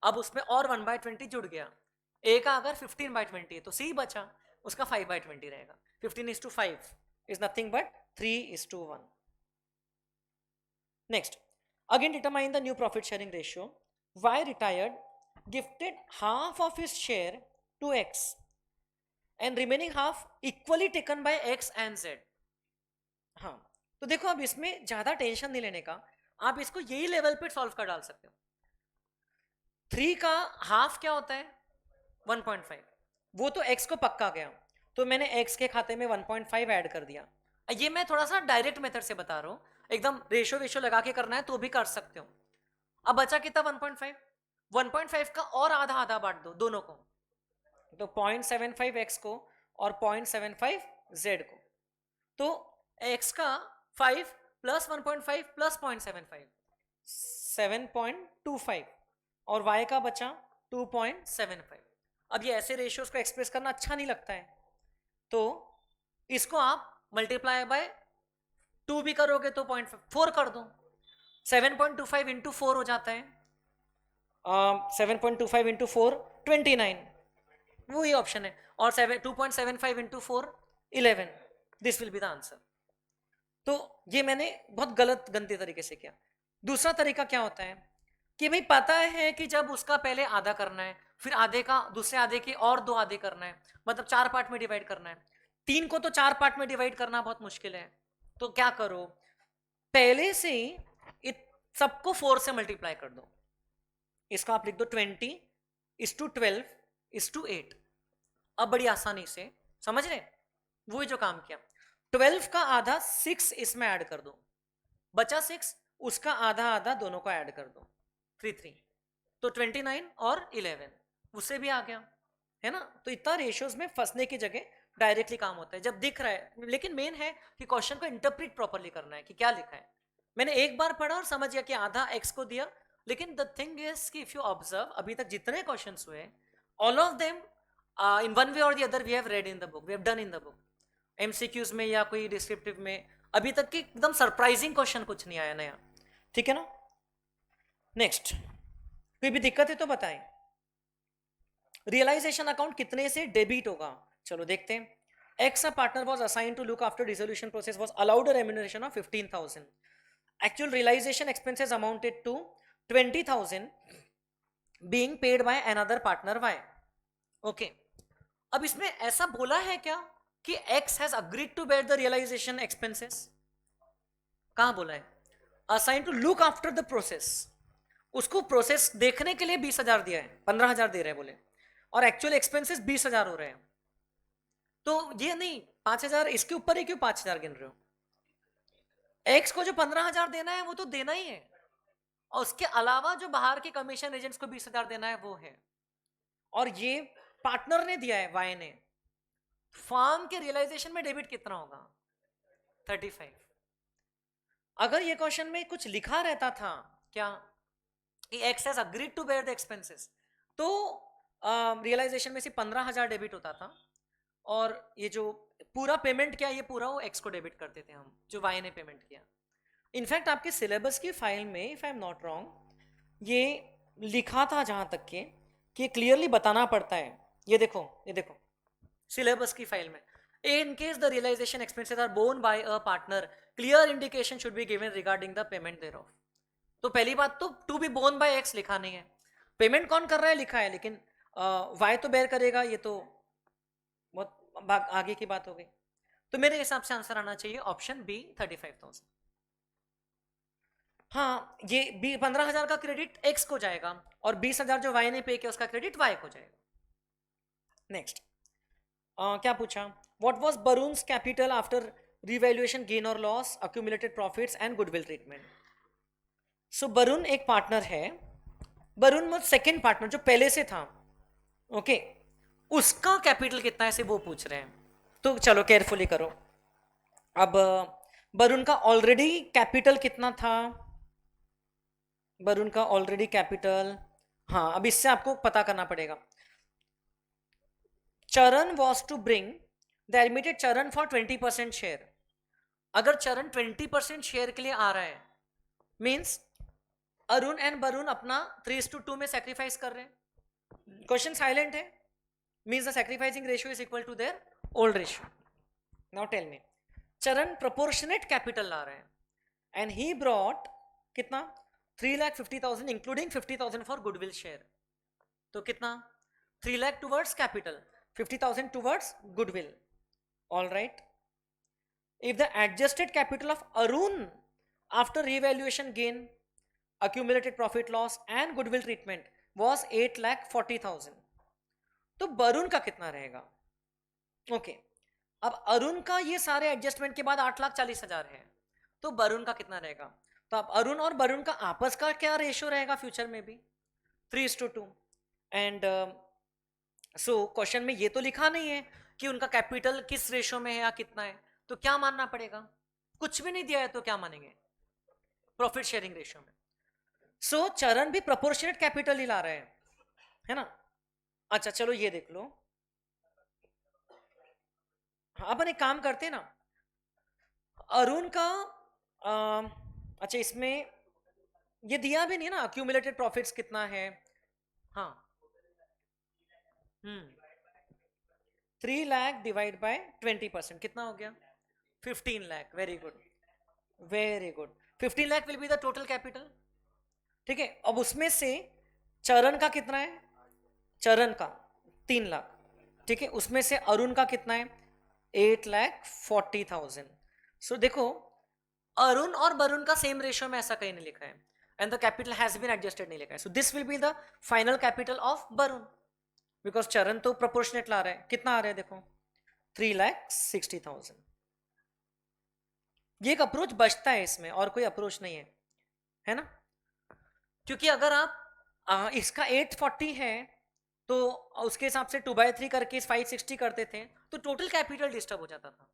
अब उसमें और 1/20 जुड़ गया, ए का अगर 15/20 है तो सी बचा, उसका 5/20 रहेगा. 15:5 is nothing but 3:1. Next, again determine the new profit sharing ratio. Y retired gifted half of his share to X and remaining half equally taken by X and Z. हाँ, तो देखो अब इसमें ज्यादा टेंशन नहीं लेने का, आप इसको यही लेवल पे सॉल्व कर डाल सकते हो. 3 का हाफ क्या होता है? 1.5. वो तो x को पक्का गया, तो मैंने x के खाते में 1.5 ऐड कर दिया. ये मैं थोड़ा सा डायरेक्ट मेथड से बता रहा हूँ, एकदम रेशो लगा के करना है तो भी कर सकते हो. अब बचा कितना? 1.5. 1.5 का और आधा आधा बांट दो दोनों को, तो 0.75 x को और 0.75 z को. तो x का 5 प्लस 1.5 प्लस 0.75 7.25 और y का बचा 2.75. अब ये ऐसे रेशियोज को एक्सप्रेस करना अच्छा नहीं लगता है, तो इसको आप मल्टीप्लाई बाय 2 भी करोगे तो 0.4 कर दो. 7.25 इंटू 4 हो जाता है 7.25 इंटू 4 29, वही ऑप्शन है. और 2.75 into 4 11. This will be the answer. तो ये मैंने बहुत गंदे तरीके से किया. दूसरा तरीका क्या होता है कि भाई पता है कि जब उसका पहले आधा करना है, फिर आधे का दूसरे आधे के और 2 आधे करना है, मतलब 4 पार्ट में डिवाइड करना है. 3 को तो 4 पार्ट में डिवाइड करना बहुत मुश्किल है, तो क्या करो, पहले से ही सबको 4 से मल्टीप्लाई कर दो. इसका आप लिख दो 20:12:8. अब बड़ी आसानी से समझ रहे, वही जो काम किया. 12 का आधा 6 इसमें ऐड कर दो, बचा 6, उसका आधा आधा दोनों को ऐड कर दो 3 तो 29 और 11, उससे भी आ गया है ना. तो इतना रेशियोज में फंसने की जगह डायरेक्टली काम होता है जब दिख रहा है. लेकिन मेन है कि क्वेश्चन को इंटरप्रेट प्रॉपरली करना है कि क्या लिखा है. मैंने एक बार पढ़ा और समझ गया कि आधा x को दिया, लेकिन द थिंग इज कि इफ यू ऑब्जर्व अभी तक जितने क्वेश्चंस हुए, all of them in one way or the other we have read in the book, we have done in the book. MCQs में या कोई डिस्क्रिप्टिव में अभी तक की एकदम सरप्राइजिंग क्वेश्चन कुछ नहीं आया नया. ठीक है ना. नेक्स्ट, कोई भी दिक्कत है तो बताएं. रियलाइजेशन अकाउंट कितने से डेबिट होगा? चलो देखते हैं. X, a partner was assigned to look after dissolution process, was allowed a remuneration of 15,000. Actual realization expenses amounted to 20,000 being paid by another partner Y. Okay. अब इसमें ऐसा बोला है क्या कि X has agreed to bear the realization expenses? कहां बोला है? Assigned to look after the process. उसको प्रोसेस देखने के लिए 20,000 दिया है, 15,000 दे रहे हैं बोले, और एक्चुअल एक्सपेंसेस 20,000 हो रहे हैं. तो ये नहीं 5,000 इसके ऊपर ही क्यों 5,000 गिन रहे हो? एक्स को जो 15,000 देना है वो तो देना ही है, और उसके अलावा जो बाहर के कमीशन एजेंट्स को 20,000 देना है वो है, और ये पार्टनर ने दिया है वाई ने. फर्म के रियलाइजेशन में डेबिट कितना होगा? 35. अगर ये क्वेश्चन में कुछ लिखा रहता था क्या कि X has agreed to bear the expenses, तो रियलाइजेशन में से 15,000 डेबिट होता था, और ये जो पूरा पेमेंट किया ये पूरा वो एक्स को डेबिट करते थे हम, जो वाई ने पेमेंट किया. इनफैक्ट आपके सिलेबस की फाइल में if I am not wrong ये लिखा था जहां तक के कि क्लियरली बताना पड़ता है. ये देखो सिलेबस की फाइल में, in case the realisation expenses are borne by a partner clear indication should be given regarding the payment thereof. तो पहली बात तो to be borne by X लिखा नहीं है, पेमेंट कौन कर रहा है लिखा है, लेकिन वाई तो बेयर करेगा, ये तो बहुत आगे की बात हो गई. तो मेरे हिसाब से आंसर आना चाहिए ऑप्शन बी 35,000. हाँ, ये 15,000 का क्रेडिट एक्स को जाएगा और 20,000 जो वाई ने पे किया उसका क्रेडिट वाई को जाएगा. नेक्स्ट क्या पूछा? What was Barun's capital after revaluation gain और loss, accumulated profits and goodwill treatment. So Barun एक पार्टनर है, बरून मतलब सेकेंड पार्टनर जो पहले से था. ओके उसका कैपिटल कितना है ऐसे वो पूछ रहे हैं, तो चलो केयरफुली करो. अब बरून का ऑलरेडी कैपिटल कितना था? बरून का ऑलरेडी कैपिटल, हाँ अब इससे आपको पता करना पड़ेगा. Charan was to bring the admitted Charan for 20% share. अगर चरण 20% शेयर के लिए आ रहा है मीन्स अरुण एंड बरून अपना 3:2 में सैक्रिफाइस कर रहे हैं. क्वेश्चन साइलेंट है, means the sacrificing ratio is equal to their old ratio. Now tell me, चरण proportionate capital ला रहे हैं and he brought कितना 3,50,000 including 50,000 for goodwill share. तो कितना 3 lakh towards capital, 50,000 towards goodwill. All right. If the adjusted capital of Arun after revaluation gain, accumulated profit loss and goodwill treatment was 8,40,000, तो वरुण का कितना रहेगा? Okay, अब अरुण का ये सारे एडजस्टमेंट के बाद 8,40,000 है, तो वरुण का कितना रहेगा? तो अब अरुण और वरुण का आपस का क्या रेशियो रहेगा फ्यूचर में भी? 3:2. एंड सो क्वेश्चन में ये तो लिखा नहीं है कि उनका कैपिटल किस रेशियो में है या कितना है, तो क्या मानना पड़ेगा? कुछ भी नहीं दिया है तो क्या मानेंगे? प्रॉफिट शेयरिंग रेशियो में. सो चरण भी प्रोपोर्शनेट कैपिटल ही ला रहे हैं, है ना? अच्छा चलो ये देख लो. अपन एक काम करते हैं ना, अरुण का अच्छा इसमें ये दिया भी नहीं ना, अक्यूमुलेटेड प्रॉफिट्स कितना है? हाँ 3 लाख डिवाइड बाय 20% कितना हो गया? 15 lakh. Very good, very good. 15 lakh will be the total capital. ठीक है, अब उसमें से चरण का कितना है? चरण का 3 लाख. ठीक है, उसमें से अरुण का कितना है? 8,40,000. सो देखो अरुण और वरुण का सेम रेशियो में ऐसा कहीं नहीं लिखा है and the capital has been adjusted नहीं लिखा है. So this will be the final capital of Varun because Charan तो प्रोपोर्शनेट ला रहा है. कितना आ रहा है देखो? 3,60,000. ये एक अप्रोच बचता है इसमें, और कोई अप्रोच नहीं है ना? क्योंकि अगर आप इसका 840 है तो उसके हिसाब से 2/3 करके 560 करते थे तो टोटल कैपिटल डिस्टर्ब हो जाता था.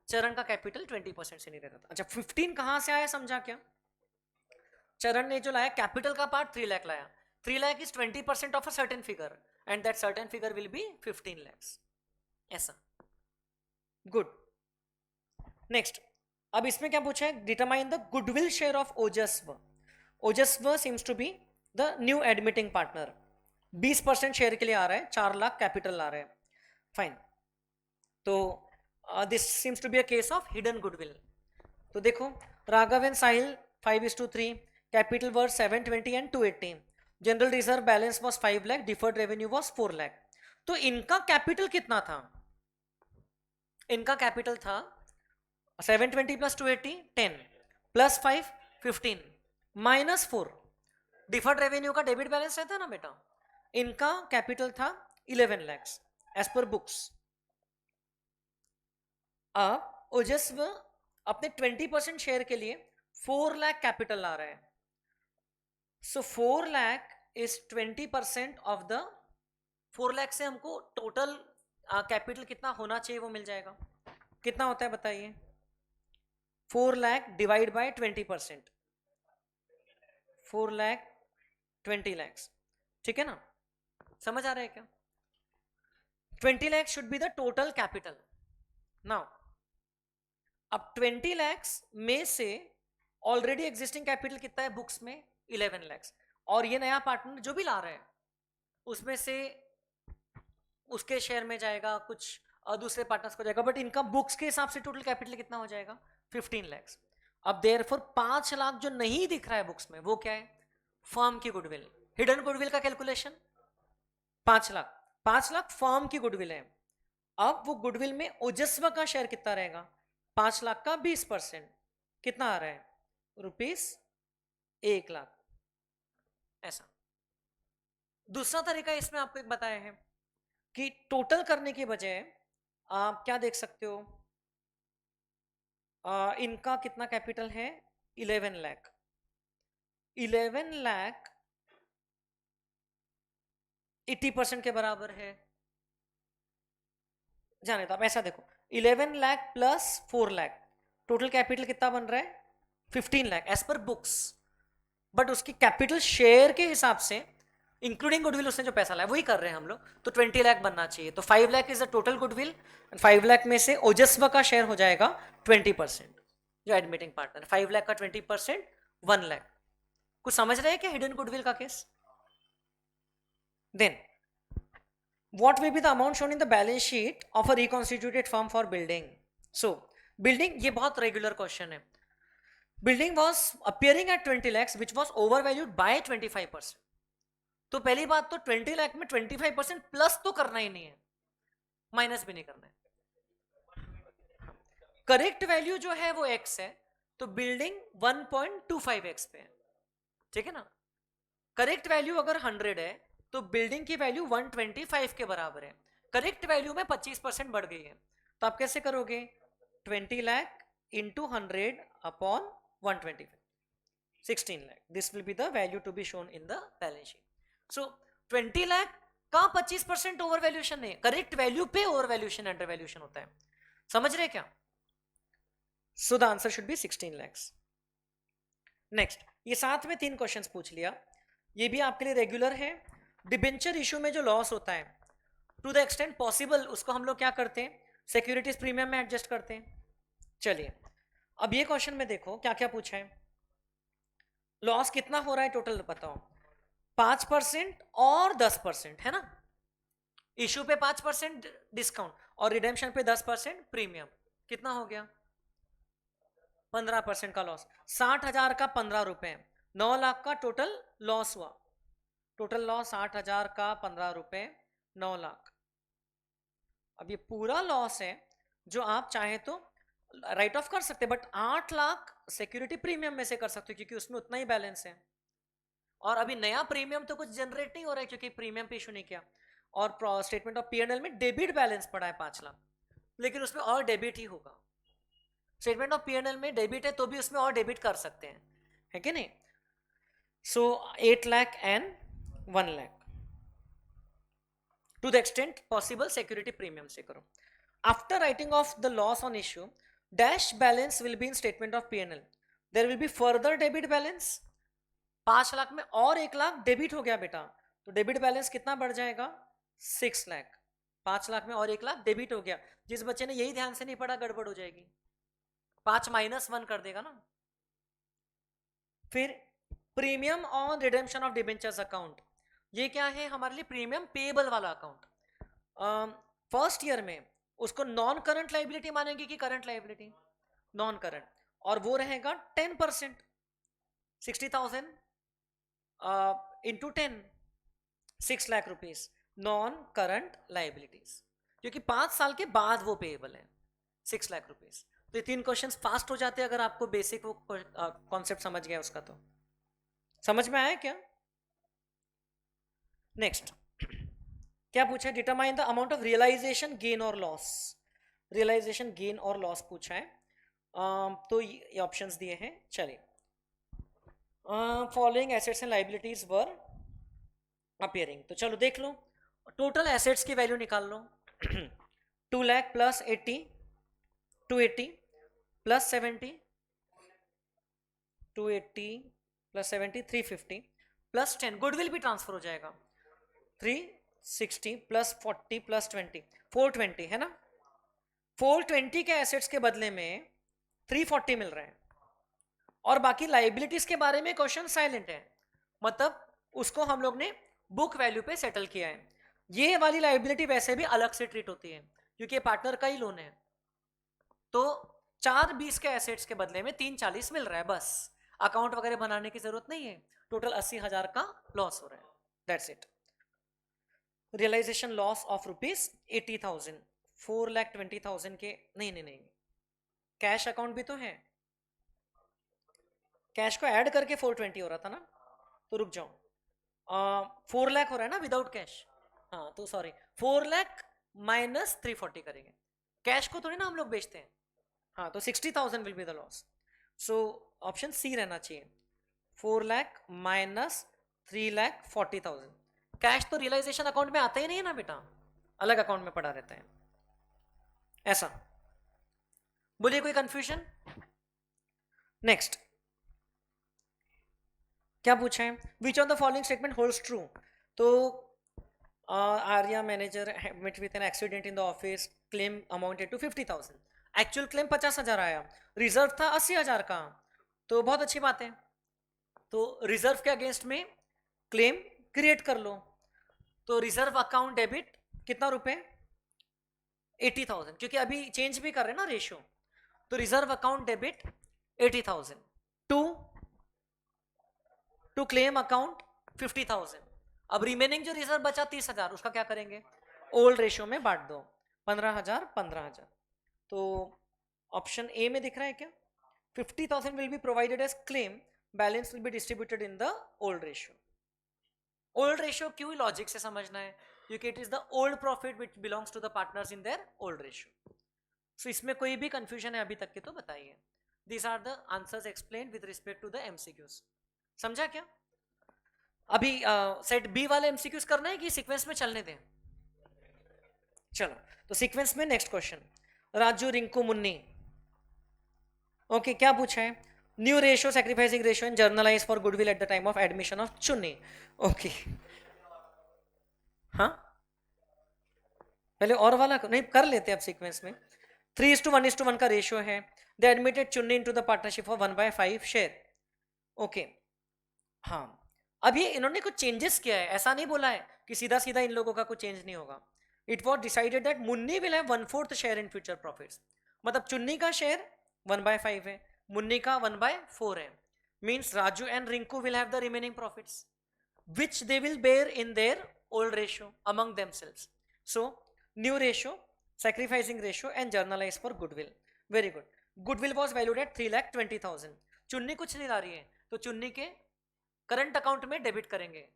चरण का कैपिटल 20% से नहीं रहता था. अच्छा 15 कहां से आया समझा क्या? चरण ने जो लाया कैपिटल का पार्ट 3 लाख लाया. 3 lakh is 20% of a certain figure and that certain figure will be 15 lakhs. ऐसा. गुड. नेक्स्ट, अब इसमें क्या पूछा है? Determine the goodwill share of Ojasv. Ojasv seems to be the new admitting partner. 20% share के लिए आ रहा है, 4 लाख कैपिटल ला रहे हैं. फाइन. तो this seems to be a case of hidden goodwill. तो देखो Raghav and Sahil 5:3, capital worth 720 and 280, general reserve balance was 5 lakh, deferred revenue was 4 lakh. तो इनका कैपिटल कितना था? इनका कैपिटल था 720 plus 280 10 plus 5 15 minus 4. Deferred revenue का डेबिट बैलेंस रहता है ना बेटा. इनका कैपिटल था 11 lakhs एज पर बुक्स. अब ओजस्व अपने 20% शेयर के लिए 4 लाख कैपिटल ला रहा है. सो 4 lakh is 20% of the 4 lakh से हमको टोटल कैपिटल कितना होना चाहिए वो मिल जाएगा. कितना होता है बताइए? 4 lakh divide by 20%, 4 lakh 20 lakhs. ठीक है ना? समझ आ रहा है क्या? 20 lakhs should be the total capital. Now अब 20 lakhs में से ऑलरेडी एग्जिस्टिंग कैपिटल कितना है बुक्स में? 11 lakhs. और ये नया पार्टनर जो भी ला रहा है उसमें से उसके शेयर में जाएगा, कुछ दूसरे पार्टनर्स को जाएगा, बट इनका बुक्स के हिसाब से टोटल कैपिटल कितना हो जाएगा? 15 lakhs. अब देयरफॉर 5 लाख जो नहीं दिख रहा है बुक्स में वो क्या है? फर्म की गुडविल. हिडन गुडविल का कैलकुलेशन 5 लाख. 5 लाख फर्म की गुडविल है. अब वो गुडविल में ओजस्व का शेयर कितना रहेगा? 5 लाख का 20% कितना आ रहा है? ₹1 लाख. ऐसा. दूसरा तरीका इसमें आपको एक बताया है कि टोटल करने के बजाय आप क्या देख सकते हो? इनका कितना कैपिटल है? 11 लाख. 11 लाख 80% के बराबर है. जाने तो आप ऐसा देखो 11 lakh plus 4 lakh total capital कितना बन रहा है? 15 lakh as per books. But उसकी कैपिटल शेयर के हिसाब से इंक्लूडिंग गुडविल उसने जो पैसा लाया वही कर रहे हैं हम लोग, तो 20 लाख बनना चाहिए. तो 5 lakh is the total goodwill. 5 lakh में से ओजस्व का शेयर हो जाएगा 20% जो एडमिटिंग पार्टनर. 5 लाख का 20% 1 लाख. कुछ समझ रहे हैं क्या हिडन गुडविल का case? Then what will be the amount shown in the balance sheet of a reconstituted firm for building? So building, ये बहुत रेगुलर क्वेश्चन है. Building was appearing at 20 lakhs which was overvalued by 25%. तो पहली बात तो 20 लाख में 25% plus तो करना ही नहीं है, माइनस भी नहीं करना है. करेक्ट वैल्यू जो है वो x है, तो बिल्डिंग 1.25x पे है, ठीक है ना. करेक्ट वैल्यू अगर 100 है तो बिल्डिंग की वैल्यू 125 के बराबर है. करेक्ट वैल्यू में 25% बढ़ गई है, तो आप कैसे करोगे? 20 lakh into 100 upon 125, 16 lakh. This will be the value to be shown in the balance sheet. So 20 lakh का 25% ओवर वैल्यूएशन नहीं, करेक्ट वैल्यू पे ओवर वैल्यूएशन अंडर वैल्यूएशन होता है. समझ रहे क्या? So the answer should be 16 lakhs. Next, ये साथ में 3 क्वेश्चंस पूछ लिया, ये भी आपके लिए रेगुलर है. डिबेंचर इशू में जो लॉस होता है, टू द एक्सटेंट पॉसिबल उसको हम लोग क्या करते हैं? सिक्योरिटीज प्रीमियम में एडजस्ट करते हैं. चलिए अब ये क्वेश्चन में देखो क्या क्या पूछा है. लॉस कितना हो रहा है टोटल बताओ? 5% और 10% है ना. इशू पे 5% डिस्काउंट और रिडेम्पशन पे 10% प्रीमियम, कितना हो गया? 15% का लॉस. 60,000 का 15 रुपए, 9 लाख का टोटल लॉस हुआ. टोटल लॉस 60,000 का 15 रुपए, 9 लाख. अब ये पूरा लॉस है जो आप चाहे तो राइट ऑफ कर सकते, बट 8 लाख सिक्योरिटी प्रीमियम में से कर सकते हो क्योंकि उसमें उतना ही बैलेंस है. और अभी नया प्रीमियम तो कुछ जनरेट नहीं हो रहा है क्योंकि प्रीमियम पे इशू नहीं किया. और स्टेटमेंट ऑफ P&L में डेबिट बैलेंस पड़ा है 5 लाख, लेकिन उसमें और डेबिट ही होगा. स्टेटमेंट ऑफ P&L में डेबिट है तो भी उसमें और डेबिट कर सकते हैं, है कि नहीं. So 8 lakh and 1 lakh to the extent possible security premium से करो. After writing off the loss on issue, dash balance will be in statement of P&L. There will be further debit balance. 5 lakh में और 1 लाख डेबिट हो गया बेटा, तो डेबिट बैलेंस कितना बढ़ जाएगा? 6 लाख. 5 लाख में और 1 लाख डेबिट हो गया. जिस बच्चे ने यही ध्यान से नहीं पढ़ा गड़बड़ हो जाएगी. 5 माइनस 1 कर देगा ना. फिर premium on redemption of debentures account, ये क्या है हमारे लिए? प्रीमियम पेएबल वाला अकाउंट. फर्स्ट ईयर में उसको नॉन करंट लाइबिलिटी मानेंगे कि करंट लाइबिलिटी? Non current. और वो रहेगा 10%, 60,000 into 10, 6 lakh rupees non current liabilities, क्योंकि 5 साल के बाद वो पेएबल है 6 लाख रुपीज. तो ये 3 क्वेश्चंस फास्ट हो जाते हैं अगर आपको बेसिक वो कॉन्सेप्ट समझ गया उसका. तो समझ में आया क्या? नेक्स्ट क्या पूछा है? Determine the amount of realisation gain और लॉस. रियलाइजेशन गेन और लॉस पूछा है. तो ये ऑप्शंस दिए हैं. चलिए, following assets and liabilities were appearing. तो चलो देख लो, टोटल एसेट्स की वैल्यू निकाल लो. 2 lakh plus 80, 280 plus 70, 280 plus 70, 350 plus 10, goodwill भी ट्रांसफर हो जाएगा. 360 प्लस 40 प्लस 20, 420 है ना. 420 के एसेट्स के बदले में 340 मिल रहा है. और बाकी लाइबिलिटीज के बारे में क्वेश्चन साइलेंट है, मतलब उसको हम लोग ने बुक वैल्यू पे सेटल किया है. ये वाली लाइबिलिटी वैसे भी अलग से ट्रीट होती है क्योंकि पार्टनर का ही लोन है. तो 420 के एसेट्स के बदले में 340 मिल रहा है. बस अकाउंट वगैरह बनाने की जरूरत नहीं है. टोटल 80,000 का लॉस हो रहा है. That's it. Realisation loss of rupees 80,000, 4,20,000 के नहीं, कैश अकाउंट भी तो है. कैश को ऐड करके 420 हो रहा था ना. तो रुक जाओ, 4 लाख हो रहा है ना विदाउट कैश. हाँ तो सॉरी, 4 लाख माइनस 340 करेंगे. कैश को थोड़ी ना हम लोग बेचते हैं. हाँ तो 60,000 will be the loss. So option C रहना चाहिए. 4 लाख माइनस 3,40,000. कैश तो रियलाइजेशन अकाउंट में आता ही नहीं है ना बेटा, अलग अकाउंट में पड़ा रहता है. ऐसा बोलिए, कोई कंफ्यूजन? नेक्स्ट क्या पूछा है? Which of the following statement holds true. तो Arya manager met with an accident in the office, claim amounted to 50,000. Actual claim 50,000 आया, रिजर्व था 80,000 का. तो बहुत अच्छी बात है. तो रिजर्व के अगेंस्ट में क्लेम क्रिएट कर लो. तो रिजर्व अकाउंट डेबिट कितना रुपए? 80,000, क्योंकि अभी चेंज भी कर रहे हैं ना रेशियो। तो reserve account debit 80,000 to claim account 50,000। अब रिमेनिंग जो रिजर्व बचा 30,000, उसका क्या करेंगे? ओल्ड रेशियो में बांट दो, 15,000 15,000। तो ऑप्शन ए में दिख रहा है क्या? 50,000 will be provided as claim, balance will be distributed in the old ratio. Old ratio क्यों लॉजिक से समझना है? क्योंकि it is the old profit which belongs to the partners in their old ratio. So इसमें कोई भी confusion है अभी तक के तो बताइए। These are the answers explain with respect to the MCQs. समझा क्या? अभी सेट बी वाले एमसीक्यूज करना है कि सीक्वेंस में चलने दें? चलो, तो सीक्वेंस में next question, Raju Rinku Munni. Okay, क्या पूछा है? New ratio, sacrificing ratio and generalized for goodwill eight the time of admission of चुन्नी। ओके, हाँ पहले और वाला नहीं कर लेते अब सीक्वेंस में। 3:1:1 का रेशियो है। दे एडमिटेड चुन्नी into the partnership for 1/5 share. Okay, हाँ अब ये इन्होंने कुछ चेंजेस किया है, ऐसा नहीं बोला है कि सीधा सीधा इन लोगों का कुछ चेंज नहीं होगा। It was decided that Munni will have 1/4 share in future profits. मतलब चुन्नी का शेयर 1/5 है, मुन्नी का 1/4 है। Means Raju and Rinku will have the remaining profits which they will bear in their old ratio among themselves. So new ratio, sacrificing ratio and journalize for goodwill. Very good. Goodwill was valued at 3,20,000. चुन्नी कुछ नहीं ला रही है तो चुन्नी के current account में debit करेंगे,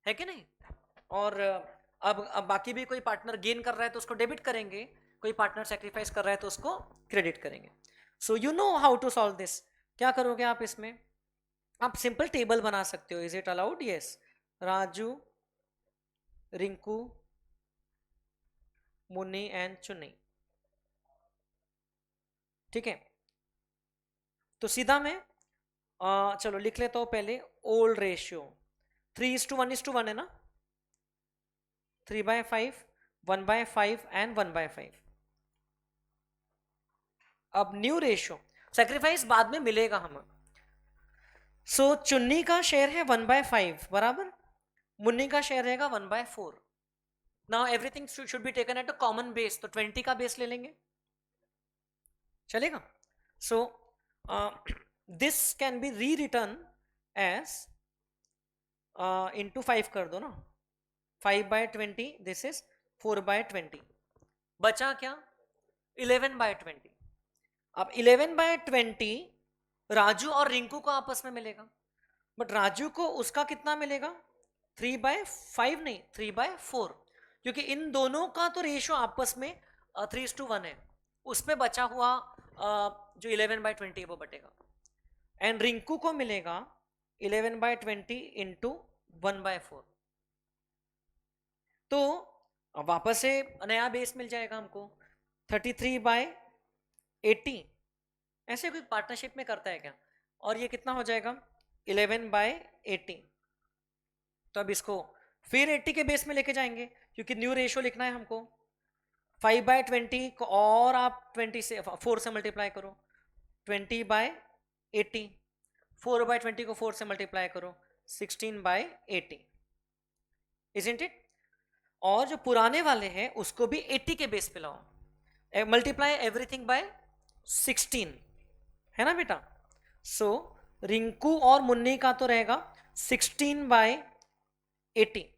है कि नहीं? और अब बाकी भी कोई पार्टनर गेन कर रहा है तो उसको डेबिट करेंगे, कोई पार्टनर सेक्रीफाइस कर रहा है तो उसको क्रेडिट करेंगे। So you know how to solve this. क्या करोगे आप इसमें? आप सिंपल टेबल बना सकते हो। Is it allowed? Yes. Raju, Rinku, Munni and चुन्नी। ठीक है, तो सीधा मैं चलो लिख लेता हूं पहले। ओल्ड रेशियो 3:1:1 है ना? 3/5, 1/5 एंड 1/5। अब न्यू रेशियो, सेक्रीफाइस बाद में मिलेगा हमें। सो चुन्नी का शेयर है 1/5 बराबर, मुन्नी का शेयर रहेगा 1/4। Now everything should be taken at a common base, तो 20 का बेस ले लेंगे, चलेगा? सो दिस कैन बी री रिटर्न एज इंटू 5 कर दो ना, 5/20, दिस इज 4/20। बचा क्या? 11/20। अब 11/20 राजू और रिंकू को आपस में मिलेगा, बट राजू को उसका कितना मिलेगा? 3/5 नहीं, 3/4, क्योंकि इन दोनों का तो रेशियो आपस में 3:1 है। उसमें बचा हुआ जो 11/20 है वो बटेगा। एंड रिंकू को मिलेगा 11/20 इंटू 1/4। तो अब वापस से नया बेस मिल जाएगा हमको, 33/80। ऐसे कोई पार्टनरशिप में करता है क्या? और ये कितना हो जाएगा? 11/80। तो अब इसको फिर 80 के बेस में लेके जाएंगे, क्योंकि न्यू रेशियो लिखना है हमको। 5/20 को और आप 20 से 4 से मल्टीप्लाई करो, 20/80। 4/20 को 4 से मल्टीप्लाई करो, 16/80। Isn't it? और जो पुराने वाले हैं उसको भी 80 के बेस पे लाओ, मल्टीप्लाई एवरीथिंग बाय 16, है ना बेटा? सो रिंकू और मुन्नी का तो रहेगा 16/80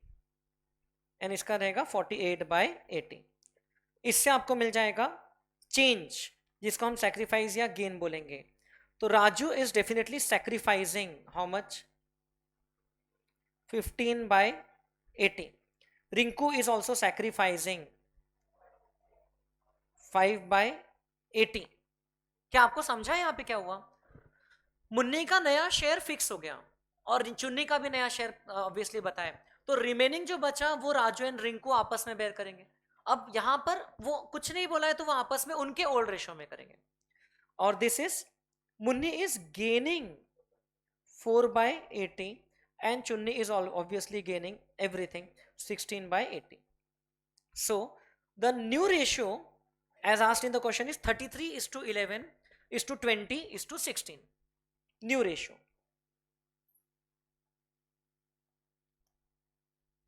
एंड इसका रहेगा 48/80। इससे आपको मिल जाएगा चेंज, जिसको हम सैक्रिफाइस या गेन बोलेंगे। तो Raju is definitely sacrificing how much? 15/80। Rinku is also sacrificing 5/80। क्या आपको समझा यहाँ पे क्या हुआ? मुन्नी का नया शेयर फिक्स हो गया और चुन्नी का भी नया शेयर ऑब्वियसली बताया, तो रिमेनिंग जो बचा वो राजू एंड रिंकू आपस में बेयर करेंगे। अब यहां पर वो कुछ नहीं बोला है तो वो आपस में उनके ओल्ड रेशो में करेंगे। और this is Munni is gaining 4/80 and Chunni is obviously gaining everything 16/80. So the new ratio as asked in the question is 33:11:20:16. New ratio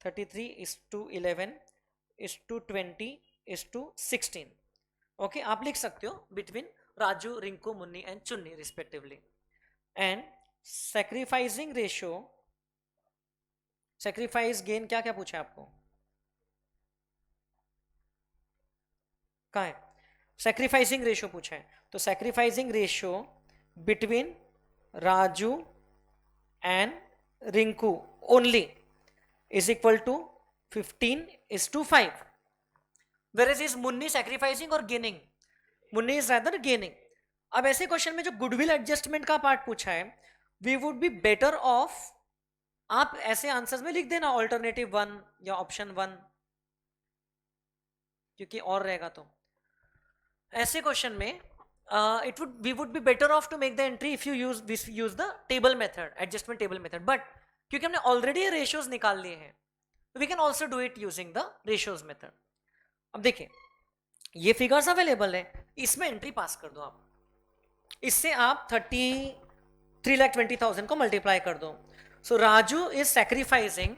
33:11 15:20:16. Okay, आप लिख सकते हो बिटवीन राजू, रिंकू, मुन्नी एंड चुन्नी respectively. And sacrificing ratio, sacrifice gain क्या क्या पूछा है आपको, कहाँ है? सैक्रिफाइसिंग रेशियो पूछा है. तो sacrificing ratio between Raju and Rinku only is equal to 15:5. Whereas is Munni sacrificing और gaining? Munni is rather gaining. अब ऐसे क्वेश्चन में जो गुडविल एडजस्टमेंट का पार्ट पूछा है, we would be better off, आप ऐसे आंसर्स में लिख देना ऑल्टरनेटिव 1 या ऑप्शन 1, क्योंकि और रहेगा. तो ऐसे क्वेश्चन में we would be better off to make the entry if you use the table method, adjustment table method. But क्योंकि हमने ऑलरेडी रेशियोज निकाल लिए हैं, we can also do it using the ratios method. अब देखिए, ये figures available है, इसमें एंट्री पास कर दो आप. इससे आप 3,20,000 को मल्टीप्लाई कर दो. So Raju is sacrificing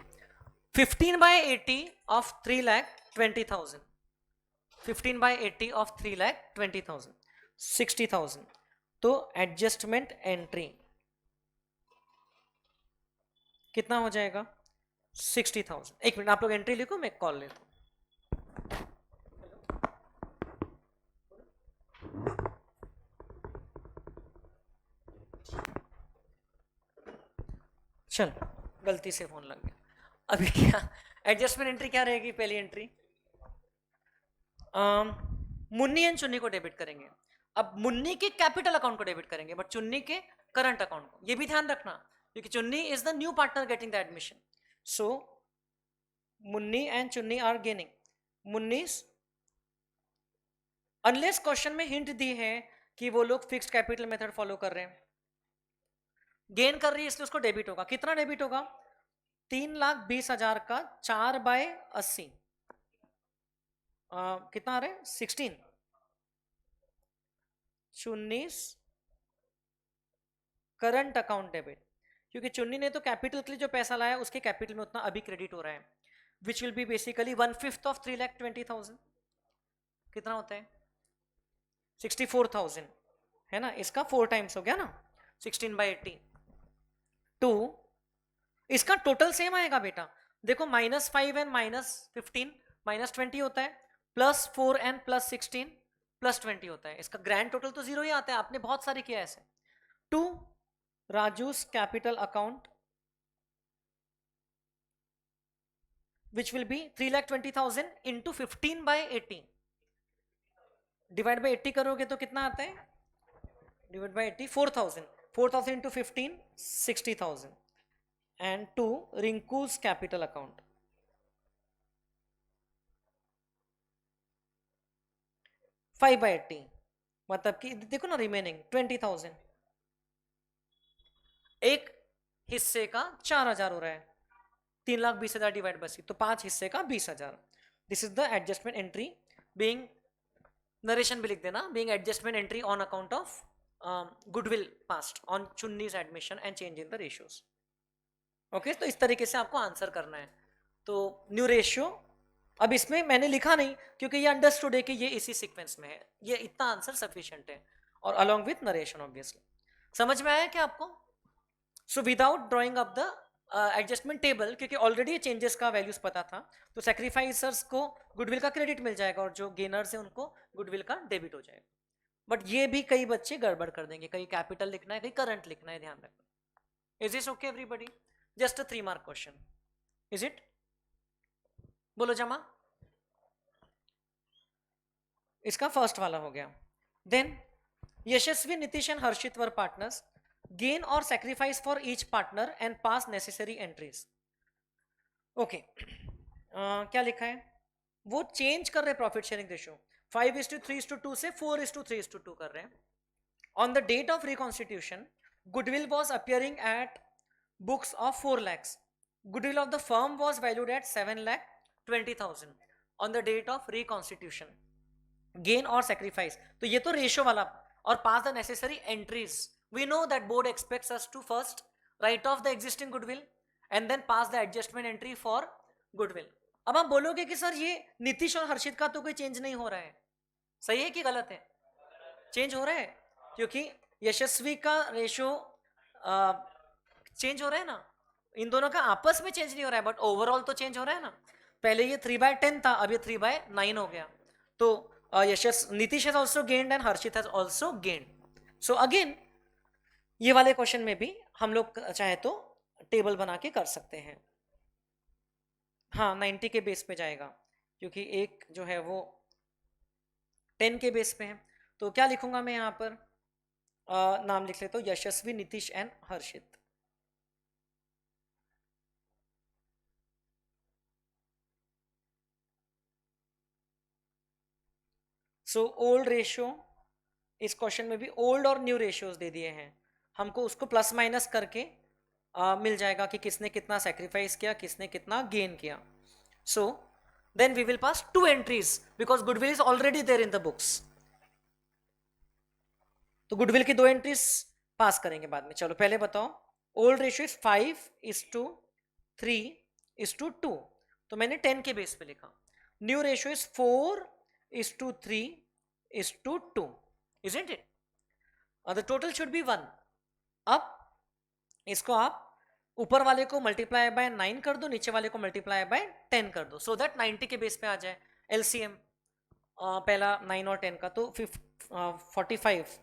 15/80 of 3,20,000. 15/80 of 3,20,000, 60,000. तो एडजस्टमेंट एंट्री कितना हो जाएगा? 60,000. एक मिनट, आप लोग एंट्री लिखो, मैं कॉल लेता हूं. चल, गलती से फोन लग गया. अभी क्या एडजस्टमेंट एंट्री क्या रहेगी? पहली एंट्री मुन्नी एंड चुन्नी को डेबिट करेंगे. अब मुन्नी के कैपिटल अकाउंट को डेबिट करेंगे, बट चुन्नी के करंट अकाउंट को. ये भी ध्यान रखना, क्योंकि Chunni is the new partner getting the admission. So Munni and Chunni are gaining. Munni, unless question में हिंट दी है कि वो लोग फिक्स्ड कैपिटल मेथड फॉलो कर रहे हैं, गेन कर रही है, इसलिए उसको डेबिट होगा. कितना डेबिट होगा? 3,20,000 का 4/80. कितना आ रहा है? 16. चुन्नी करंट अकाउंट डेबिट, क्योंकि चुन्नी ने तो कैपिटल के लिए जो पैसा लाया उसके कैपिटल में उतना अभी क्रेडिट हो रहा है, विच विल बी बेसिकली 1/5 ऑफ 3,20,000. कितना होता है? 64,000 है ना. इसका 4 टाइम्स हो गया ना, 16/80. 2, इसका टोटल सेम आएगा बेटा. देखो, -5 एंड -15 -20 होता है, +4 एंड +16 +20 होता है. इसका ग्रैंड टोटल तो 0 ही आता है. आपने बहुत सारे किया ऐसे. 2, Raju's capital account which will be 3,20,000 into 15/80. Divide by 80 करोगे तो कितना आता है? Divide by 80, 4,000. 4,000 into 15, 60,000. And 2, Rinku's capital account 5/80, मतलब कि देखो ना, रिमेनिंग 20,000. एक हिस्से का 4,000 हो रहा है. 3,20,000 डिवाइड बाई 6, तो 5 हिस्से का 20,000. This is the adjustment entry. Being, narration भी लिख देना, being adjustment entry on account of goodwill passed on Chunni's admission and change in the ratios. Okay, तो इस तरीके से आपको आंसर करना है. तो न्यू रेशियो, अब इसमें मैंने लिखा नहीं क्योंकि ये अंडरस्टूड है कि ये इसी सीक्वेंस में है. ये इतना आंसर सफिशिएंट है, और अलॉन्ग विथ नरेशन ऑब्वियसली. समझ में आया क्या आपको? So without drawing up the adjustment table, क्योंकि ऑलरेडी चेंजेस का वैल्यूज पता था, तो सैक्रिफाइसर्स को गुडविल का क्रेडिट मिल जाएगा और जो गेनर्स है उनको गुडविल का डेबिट हो जाएगा. बट ये भी कई बच्चे गड़बड़ कर देंगे, कहीं कैपिटल लिखना है, कहीं करंट लिखना है, ध्यान रखना. Is this okay everybody? Just a 3 mark question. Is it? बोलो जमा. इसका फर्स्ट वाला हो गया. Then Yashasvi, Nitish and Harshit were partners. Gain और sacrifice for each partner and pass necessary entries. Okay, क्या लिखा है? वो चेंज कर रहे प्रॉफिट शेयरिंग रेशियो 5:3:2 से 4:3:2 कर रहे हैं. On the date of reconstitution, goodwill was appearing at books of 4 lakhs. Goodwill of the firm was valued at 7,20,000 on the date of reconstitution. Gain और सैक्रिफाइस, तो ये तो रेशियो वाला. और pass the necessary entries. We know that board expects us to first write off the existing goodwill and then pass the adjustment entry for goodwill. अब आप बोलोगे कि सर ये नीतीश और हर्षित का तो कोई चेंज नहीं हो रहा है, सही है कि गलत है? चेंज हो रहा है, क्योंकि यशस्वी का रेशो चेंज हो रहा है ना, इन दोनों का आपस में चेंज नहीं हो रहा है, बट ओवरऑल तो चेंज हो रहा है ना। पहले ये 3/10 था, अब ये 3/9 हो गया। तो Nitish has also gained and Harshit has also gained. So again ये वाले क्वेश्चन में भी हम लोग चाहे तो टेबल बना के कर सकते हैं। हाँ 90 के बेस पे जाएगा, क्योंकि एक जो है वो 10 के बेस पे है। तो क्या लिखूंगा मैं यहाँ पर, नाम लिख लेता हूँ, Yashasvi, Nitish and Harshit. So old ratio, इस क्वेश्चन में भी ओल्ड और न्यू रेशियोज दे दिए हैं हमको, उसको प्लस माइनस करके मिल जाएगा कि किसने कितना सेक्रीफाइस किया, किसने कितना गेन किया। So then we will pass 2 entries because goodwill is already there in the books. तो गुडविल की 2 एंट्रीज पास करेंगे बाद में। चलो पहले बताओ, ओल्ड रेशियो इज 5:3:2, तो मैंने 10 के बेस पे लिखा। New ratio is 4:3:2, isn't it? The total should be 1. अब इसको आप ऊपर वाले को मल्टीप्लाई बाय 9 कर दो, नीचे वाले को मल्टीप्लाई बाय 10 कर दो, सो दैट 90 के बेस पे आ जाए। एलसीएम पहला 9 और 10 का, तो 45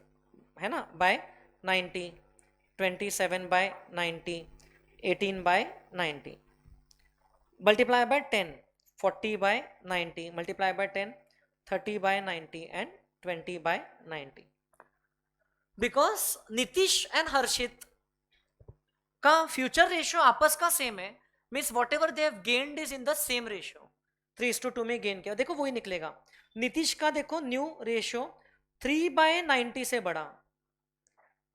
है ना by 90, 27/90, 18/90, multiply by 10, 40/90, multiply by 10, 30/90 and 20/90। Because Nitish and Harshit का फ्यूचर रेशियो आपस का सेम है, means whatever they have gained is in the same ratio. 3:2 में गेन किया, देखो वही निकलेगा। नीतीश का देखो न्यू रेशियो 3/90 से बड़ा,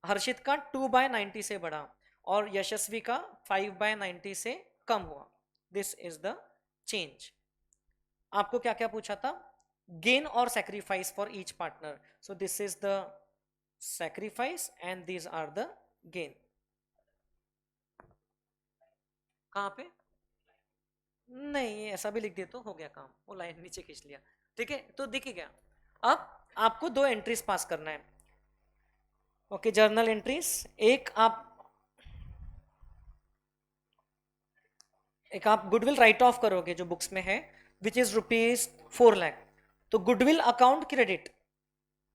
हर्षित का 2/90 से बड़ा, और यशस्वी का 5/90 से कम हुआ। This is the change. आपको क्या क्या पूछा था, गेन और sacrifice for each partner. So this is the sacrifice and these are the gain. कहां पे, नहीं ऐसा भी लिख दे तो हो गया काम, वो लाइन नीचे खींच लिया, ठीक है, तो दिख गया। अब आपको 2 एंट्रीज पास करना है। ओके, जर्नल एंट्रीज, एक आप गुडविल राइट ऑफ करोगे जो बुक्स में है, विच इज ₹4 लाख। तो goodwill account credit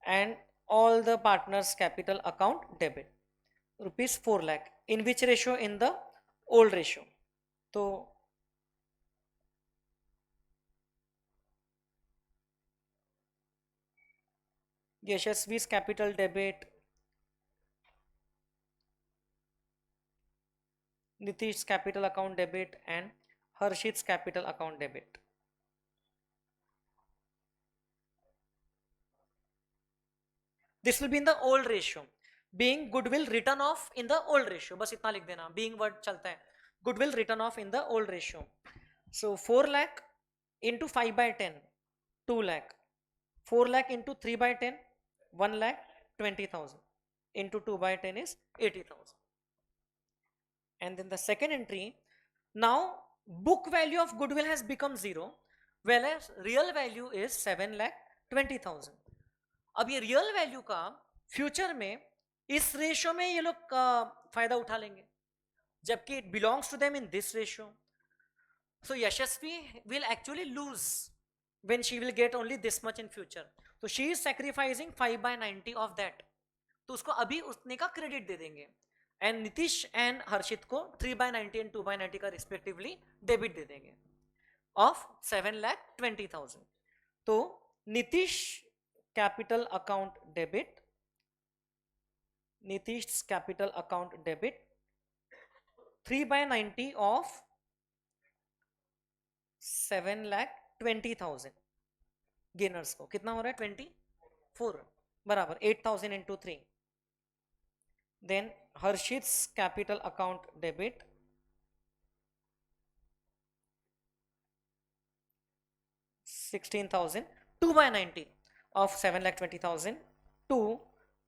and all the partners capital account debit, ₹4 lakh. In which ratio, in the old ratio. तो Yashasvi's capital debit, Nitish's capital account debit and Harshit's capital account debit. This will be in the old ratio. Being goodwill written off in the old ratio. बस इतना लिख देना, being word चलता है. Goodwill written off in the old ratio. So 4 lakh into 5/10, 2 lakh. 4 lakh into 3/10, 1,20,000. Into 2/10 is 80,000. And then the second entry, now book value of goodwill has become 0, whereas real value is 7,20,000. अब ये real value का future में इस ratio में ये लोग फायदा उठा लेंगे, जबकि it belongs to them in this ratio. So Yashasvi will actually lose when she will get only this much in future. तो she is sacrificing 5/90 of that, तो उसको अभी उतने का क्रेडिट दे देंगे। एंड नीतीश एंड हर्षित को 3/90 एंड 2/90 का रिस्पेक्टिवली डेबिट दे देंगे ऑफ 7,20,000। तो Nitish capital account debit, Nitish capital account debit 3/90 of 7,20,000। Gainers को कितना हो रहा है, 24 बराबर 8,000 into 3। Then Harshit's capital account debit 16,000, 2/90 of 7,20,000 to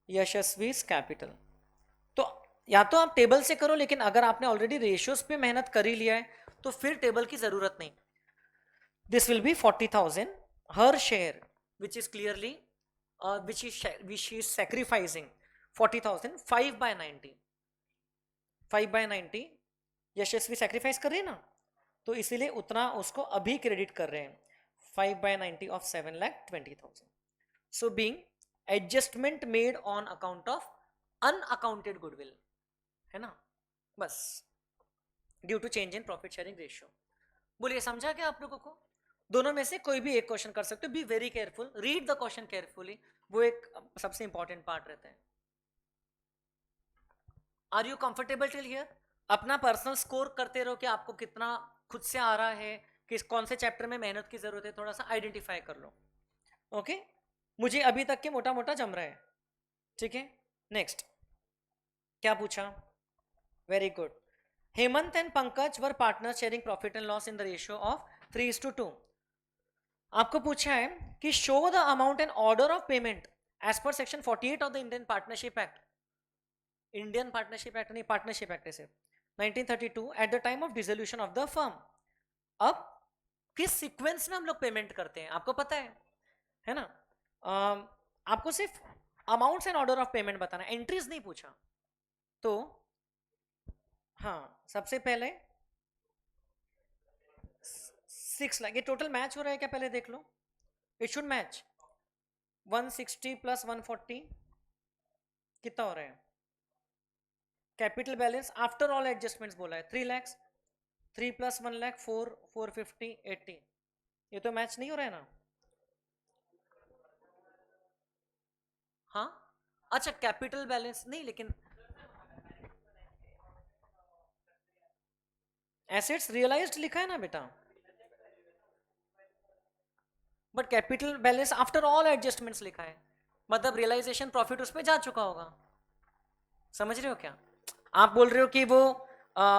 Yashasvi's capital. तो या तो आप टेबल से करो, लेकिन अगर आपने ऑलरेडी रेशियोज पे मेहनत कर ही लिया है तो फिर टेबल की जरूरत नहीं। this will be 40,000. Her share, which is clearly which she is sacrificing 40,000, 5 by 90, 5 by 90 Yashasvi sacrifice कर रही है ना, तो इसीलिए उतना उसको अभी क्रेडिट कर रहे हैं, 5 by 90 of 7,20,000. So being adjustment made on account of unaccounted goodwill, है ना, बस due to change in profit sharing ratio. बोलिए समझा क्या आप लोगों को? दोनों में से कोई भी एक क्वेश्चन कर सकते हो. Be very careful, read the question carefully, वो एक सबसे इंपॉर्टेंट पार्ट रहता है. Are you comfortable till here? अपना पर्सनल स्कोर करते रहो कि आपको कितना खुद से आ रहा है, किस कौन से चैप्टर में मेहनत की जरूरत है, थोड़ा सा आइडेंटिफाई कर लो. ओके मुझे अभी तक के मोटा मोटा जम रहा है. ठीक है, नेक्स्ट क्या पूछा? Very good. Hemant and Pankaj were partner sharing profit and loss in the ratio of 3:2. आपको पूछा है कि show the amount and order of payment as per section 48 of the Indian Partnership Act. Indian Partnership Act नहीं, Partnership Act है सिर्फ, 1932 at the time of dissolution of the firm. अब किस sequence में हम लोग पेमेंट करते हैं आपको पता है ना? आपको सिर्फ amounts and order of payment बताना, एंट्रीज नहीं पूछा. तो हाँ, सबसे पहले 6 लाख, ये टोटल मैच हो रहा है क्या पहले देख लो. It should match. 160 प्लस 140 कितना हो रहा है? Capital balance after all adjustments बोला है 3 लाख. 3 प्लस 1 लाख 4, 450, 80. ये तो मैच नहीं हो रहा है ना? हाँ अच्छा, कैपिटल बैलेंस नहीं, लेकिन एसेट्स रियलाइज्ड लिखा है ना बेटा, but capital balance after all adjustments लिखा है, मतलब रियलाइजेशन प्रॉफिट उसमें जा चुका होगा. समझ रहे हो क्या? आप बोल रहे हो कि वो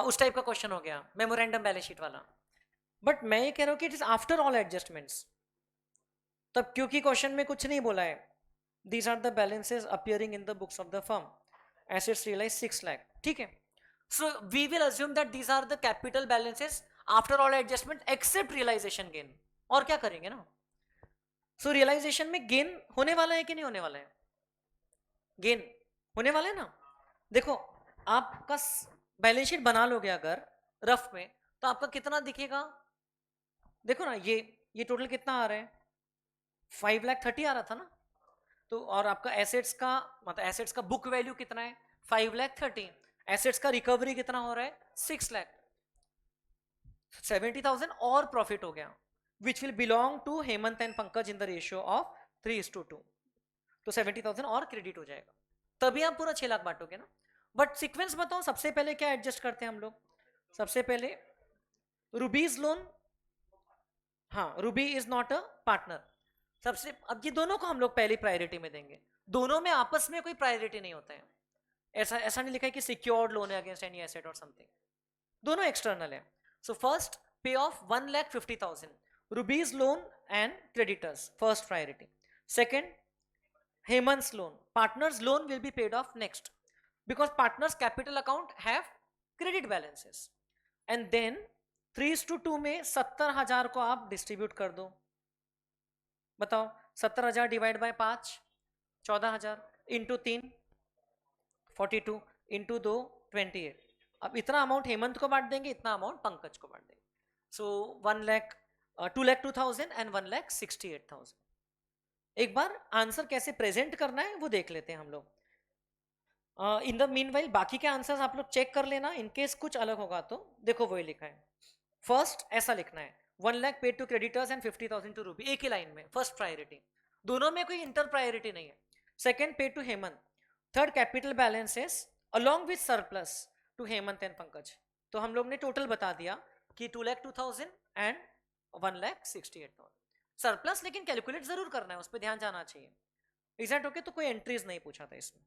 उस टाइप का क्वेश्चन हो गया, मेमोरेंडम बैलेंस शीट वाला, बट मैं ये कह रहा हूँ कि it is after all adjustments. तब क्योंकि क्वेश्चन में कुछ नहीं बोला है, these are the balances appearing in the books of the firm, assets realise 6 lakh. ठीक है, so we will assume that these are the capital balances after all adjustment except realization gain. और क्या करेंगे ना? so realization में gain होने वाला है कि नहीं होने वाला है? gain होने वाला है ना. देखो आपका बैलेंस शीट बना लोगे अगर रफ में, तो आपका कितना दिखेगा? देखो ना, ये टोटल कितना आ रहा है? 5,30,000 आ रहा था ना. तो और आपका एसेट्स का मतलब एसेट्स का बुक वैल्यू कितना है? 5,30,000. एसेट्स का रिकवरी कितना हो रहा है? 6 लाख. 70,000 और प्रॉफिट हो गया, which will belong to Hemant and Pankaj in the ratio of 3:2. तो 70,000 और क्रेडिट हो जाएगा, तभी आप पूरा 6 लाख बांटोगे ना. बट सीक्वेंस बताओ, सबसे पहले क्या एडजस्ट करते हैं हम लोग? सबसे पहले रूबीज लोन. हाँ, Ruby is not a partner. सबसे अब ये दोनों को हम लोग पहली प्रायोरिटी में देंगे. दोनों में आपस में कोई प्रायोरिटी नहीं होता है. ऐसा नहीं लिखा है कि सिक्योर्ड लोन है अगेंस्ट एनी एसेट और समथिंग. दोनों एक्सटर्नल है. So first pay off 1,50,000 rupees loan and creditors, first priority. Second Hemant's loan, partners loan will be paid off next, because partners capital account have credit balances. And then 3:2 में 70,000 को आप distribute कर दो. बताओ 70,000 divide by 5, 14,000 into 3, 42 into 2, 28. अब इतना amount Hemant को बांट देंगे, इतना अमाउंट पंकज को बांट देंगे. सो 2,02,000 एंड 1,68,000. एक बार आंसर कैसे प्रेजेंट करना है वो देख लेते हैं हम लोग. इन द मीनवाइल बाकी के आंसर्स आप लोग चेक कर लेना, इनकेस कुछ अलग होगा तो देखो वही लिखा है. फर्स्ट ऐसा लिखना है, 1 lakh paid to creditors and 50,000 to Ruby, एक ही लाइन में फर्स्ट प्रायोरिटी. दोनों में कोई इंटर प्रायोरिटी नहीं है. Second paid to Hemant. Third capital balances along with surplus to Hemant and Pankaj. तो हम लोग ने टोटल बता दिया कि 2,02,000 एंड 1,68,000 सरप्लस, लेकिन कैलकुलेट जरूर करना है, उस पर ध्यान जाना चाहिए. एग्जैक्ट ओके, तो कोई एंट्रीज नहीं पूछा था इसमें.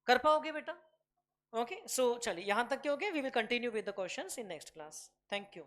कर पाओगे बेटा? ओके, सो चलिए यहां तक के हो गए. We will continue with the questions in next class. Thank you.